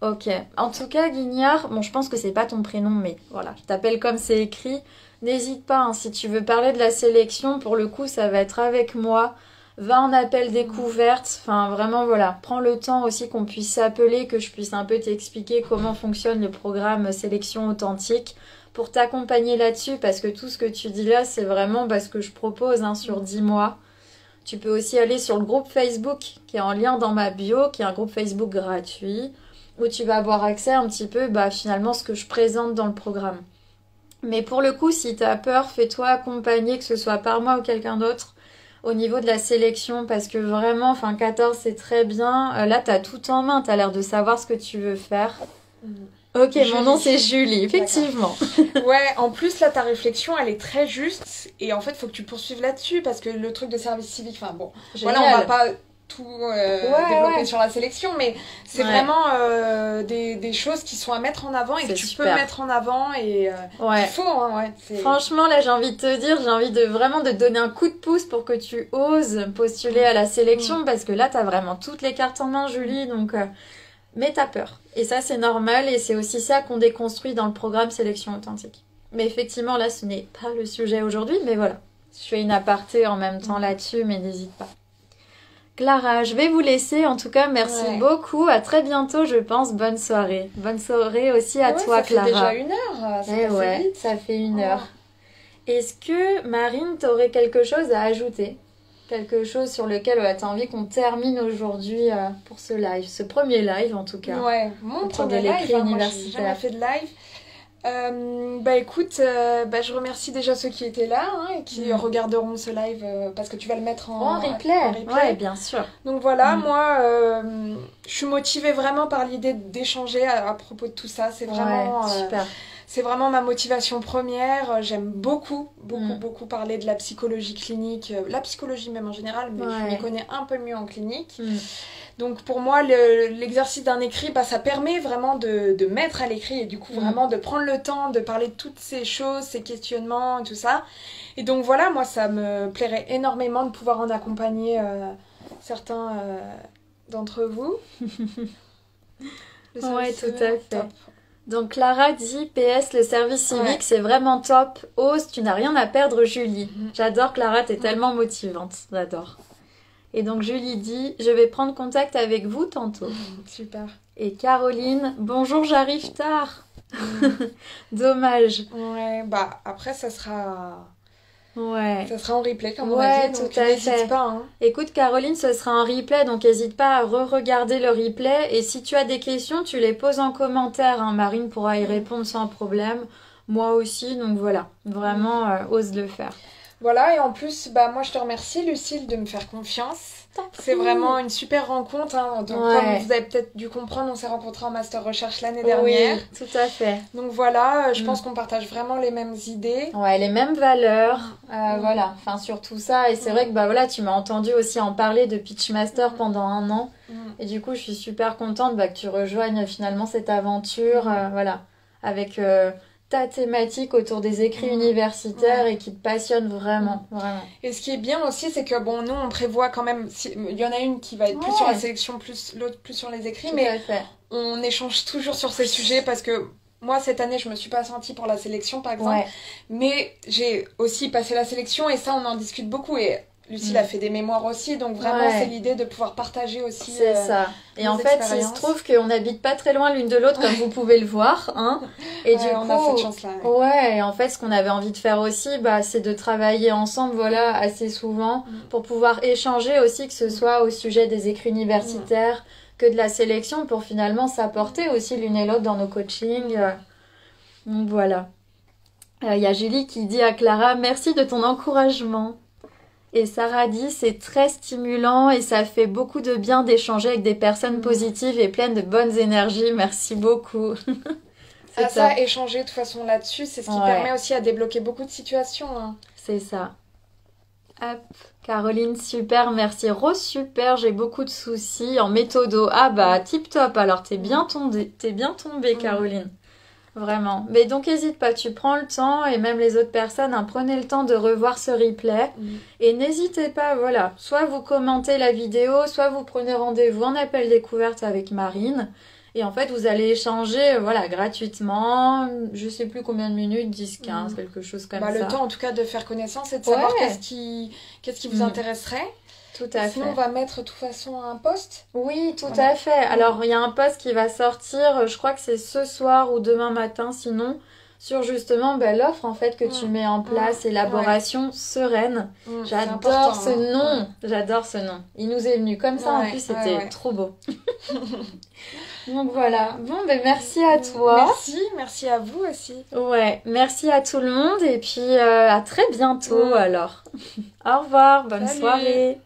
Ok. En tout cas, Guignard, bon, je pense que c'est pas ton prénom, mais voilà, je t'appelle comme c'est écrit. N'hésite pas, hein, si tu veux parler de la sélection, pour le coup, ça va être avec moi. Va en appel découverte, enfin vraiment voilà, prends le temps aussi qu'on puisse s'appeler, que je puisse un peu t'expliquer comment fonctionne le programme sélection authentique pour t'accompagner là-dessus, parce que tout ce que tu dis là, c'est vraiment ce que je propose hein, sur 10 mois. Tu peux aussi aller sur le groupe Facebook qui est en lien dans ma bio, qui est un groupe Facebook gratuit, où tu vas avoir accès un petit peu finalement ce que je présente dans le programme. Mais pour le coup, si tu as peur, fais-toi accompagner, que ce soit par moi ou quelqu'un d'autre, au niveau de la sélection, parce que vraiment, 14 c'est très bien. Là, t'as tout en main, t'as l'air de savoir ce que tu veux faire. Ok, Julie. Mon nom c'est Julie, effectivement. Ouais, en plus là, ta réflexion, elle est très juste, et en fait, faut que tu poursuives là-dessus, parce que le truc de service civique, Génial. Voilà, on va pas tout développer sur la sélection, mais c'est vraiment des choses qui sont à mettre en avant et que tu peux mettre en avant, et il faut, hein, Franchement, là, j'ai envie de te dire, j'ai envie vraiment de te donner un coup de pouce pour que tu oses postuler à la sélection, parce que là, t'as vraiment toutes les cartes en main, Julie, donc... Mais t'as peur. Et ça, c'est normal, et c'est aussi ça qu'on déconstruit dans le programme sélection authentique. Mais effectivement, là, ce n'est pas le sujet aujourd'hui, mais voilà. Je fais une aparté en même temps là-dessus, mais n'hésite pas. Clara, je vais vous laisser. En tout cas, merci beaucoup. À très bientôt, je pense. Bonne soirée. Bonne soirée aussi à toi, Clara. Ça fait déjà 1 heure. Vite. Ça fait 1 heure. Est-ce que, Marine, t'aurais quelque chose à ajouter? Quelque chose sur lequel tu as envie qu'on termine aujourd'hui pour ce live, ce premier live en tout cas. Ouais, mon premier live, moi j'ai jamais fait de live. Écoute, je remercie déjà ceux qui étaient là et qui regarderont ce live parce que tu vas le mettre en replay. Ouais, bien sûr. Donc voilà, moi je suis motivée vraiment par l'idée d'échanger à propos de tout ça. C'est vraiment super. C'est vraiment ma motivation première. J'aime beaucoup parler de la psychologie clinique, la psychologie même en général, mais je m'y connais un peu mieux en clinique. Donc pour moi, l'exercice d'un écrit, ça permet vraiment de mettre à l'écrit et du coup vraiment de prendre le temps de parler de toutes ces choses, ces questionnements et tout ça. Et donc voilà, moi ça me plairait énormément de pouvoir en accompagner certains d'entre vous. Ouais, tout à fait. Top. Donc Clara dit PS, le service civique c'est vraiment top. Ose, tu n'as rien à perdre, Julie. J'adore Clara, t'es tellement motivante. J'adore. Et donc Julie dit je vais prendre contact avec vous tantôt. Super. Et Caroline, bonjour, j'arrive tard. Dommage. Ouais, après ça sera... Ouais. Ça sera en replay, comme on a dit, donc n'hésite pas. Hein. Écoute, Caroline, ce sera en replay, donc n'hésite pas à re-regarder le replay. Et si tu as des questions, tu les poses en commentaire. Hein. Marine pourra y répondre sans problème. Moi aussi, donc voilà. Vraiment, ose le faire. Voilà, et en plus, moi je te remercie, Lucille, de me faire confiance. C'est vraiment une super rencontre. Hein. Donc, comme vous avez peut-être dû comprendre, on s'est rencontrés en master recherche l'année dernière. Oui, tout à fait. Donc voilà, je pense qu'on partage vraiment les mêmes idées. Ouais, les mêmes valeurs. Voilà, sur tout ça. Et c'est vrai que tu m'as entendu aussi en parler de Pitchmaster pendant 1 an. Et du coup, je suis super contente que tu rejoignes finalement cette aventure. Avec... ta thématique autour des écrits universitaires et qui te passionne vraiment. Et ce qui est bien aussi, c'est que nous on prévoit quand même, il y en a une qui va être plus sur la sélection, l'autre plus sur les écrits, mais on échange toujours sur ces sujets parce que moi, cette année, je me suis pas sentie pour la sélection, par exemple. Ouais. Mais j'ai aussi passé la sélection et ça, on en discute beaucoup. Et Lucille a fait des mémoires aussi. Donc vraiment, c'est l'idée de pouvoir partager aussi C'est ça. Et en fait, il se trouve qu'on n'habite pas très loin l'une de l'autre, comme vous pouvez le voir. Hein. Et du coup, on a cette chance-là. Ouais, et en fait, ce qu'on avait envie de faire aussi, c'est de travailler ensemble, voilà, assez souvent, pour pouvoir échanger aussi, que ce soit au sujet des écrits universitaires, que de la sélection, pour finalement s'apporter aussi l'une et l'autre dans nos coachings. Donc voilà. Il y a Julie qui dit à Clara, merci de ton encouragement. Et Sarah dit, c'est très stimulant et ça fait beaucoup de bien d'échanger avec des personnes positives et pleines de bonnes énergies. Merci beaucoup. Ça, échanger de toute façon là-dessus, c'est ce qui permet aussi à débloquer beaucoup de situations. Hein. C'est ça. Hop. Caroline, super, merci. Rose, super, j'ai beaucoup de soucis en méthodo. Ah tip top, alors t'es bien tombée, Caroline. Vraiment. Mais donc, n'hésite pas, tu prends le temps, et même les autres personnes, hein, prenez le temps de revoir ce replay. Et n'hésitez pas, voilà, soit vous commentez la vidéo, soit vous prenez rendez-vous en appel découverte avec Marine. Et en fait, vous allez échanger, voilà, gratuitement, je sais plus combien de minutes, 10, 15, quelque chose comme ça. Le temps, en tout cas, de faire connaissance et de savoir qu'est-ce qui vous intéresserait. Tout à fait. Sinon, on va mettre de toute façon un post. Oui, tout à fait. Alors, il y a un post qui va sortir, je crois que c'est ce soir ou demain matin, sinon, sur justement l'offre en fait que tu mets en place, élaboration sereine. J'adore ce nom. J'adore ce nom. Il nous est venu comme ça, en plus, c'était trop beau. Donc voilà. Bon, merci à toi. Merci à vous aussi. Ouais, merci à tout le monde et puis à très bientôt alors. Au revoir, bonne soirée.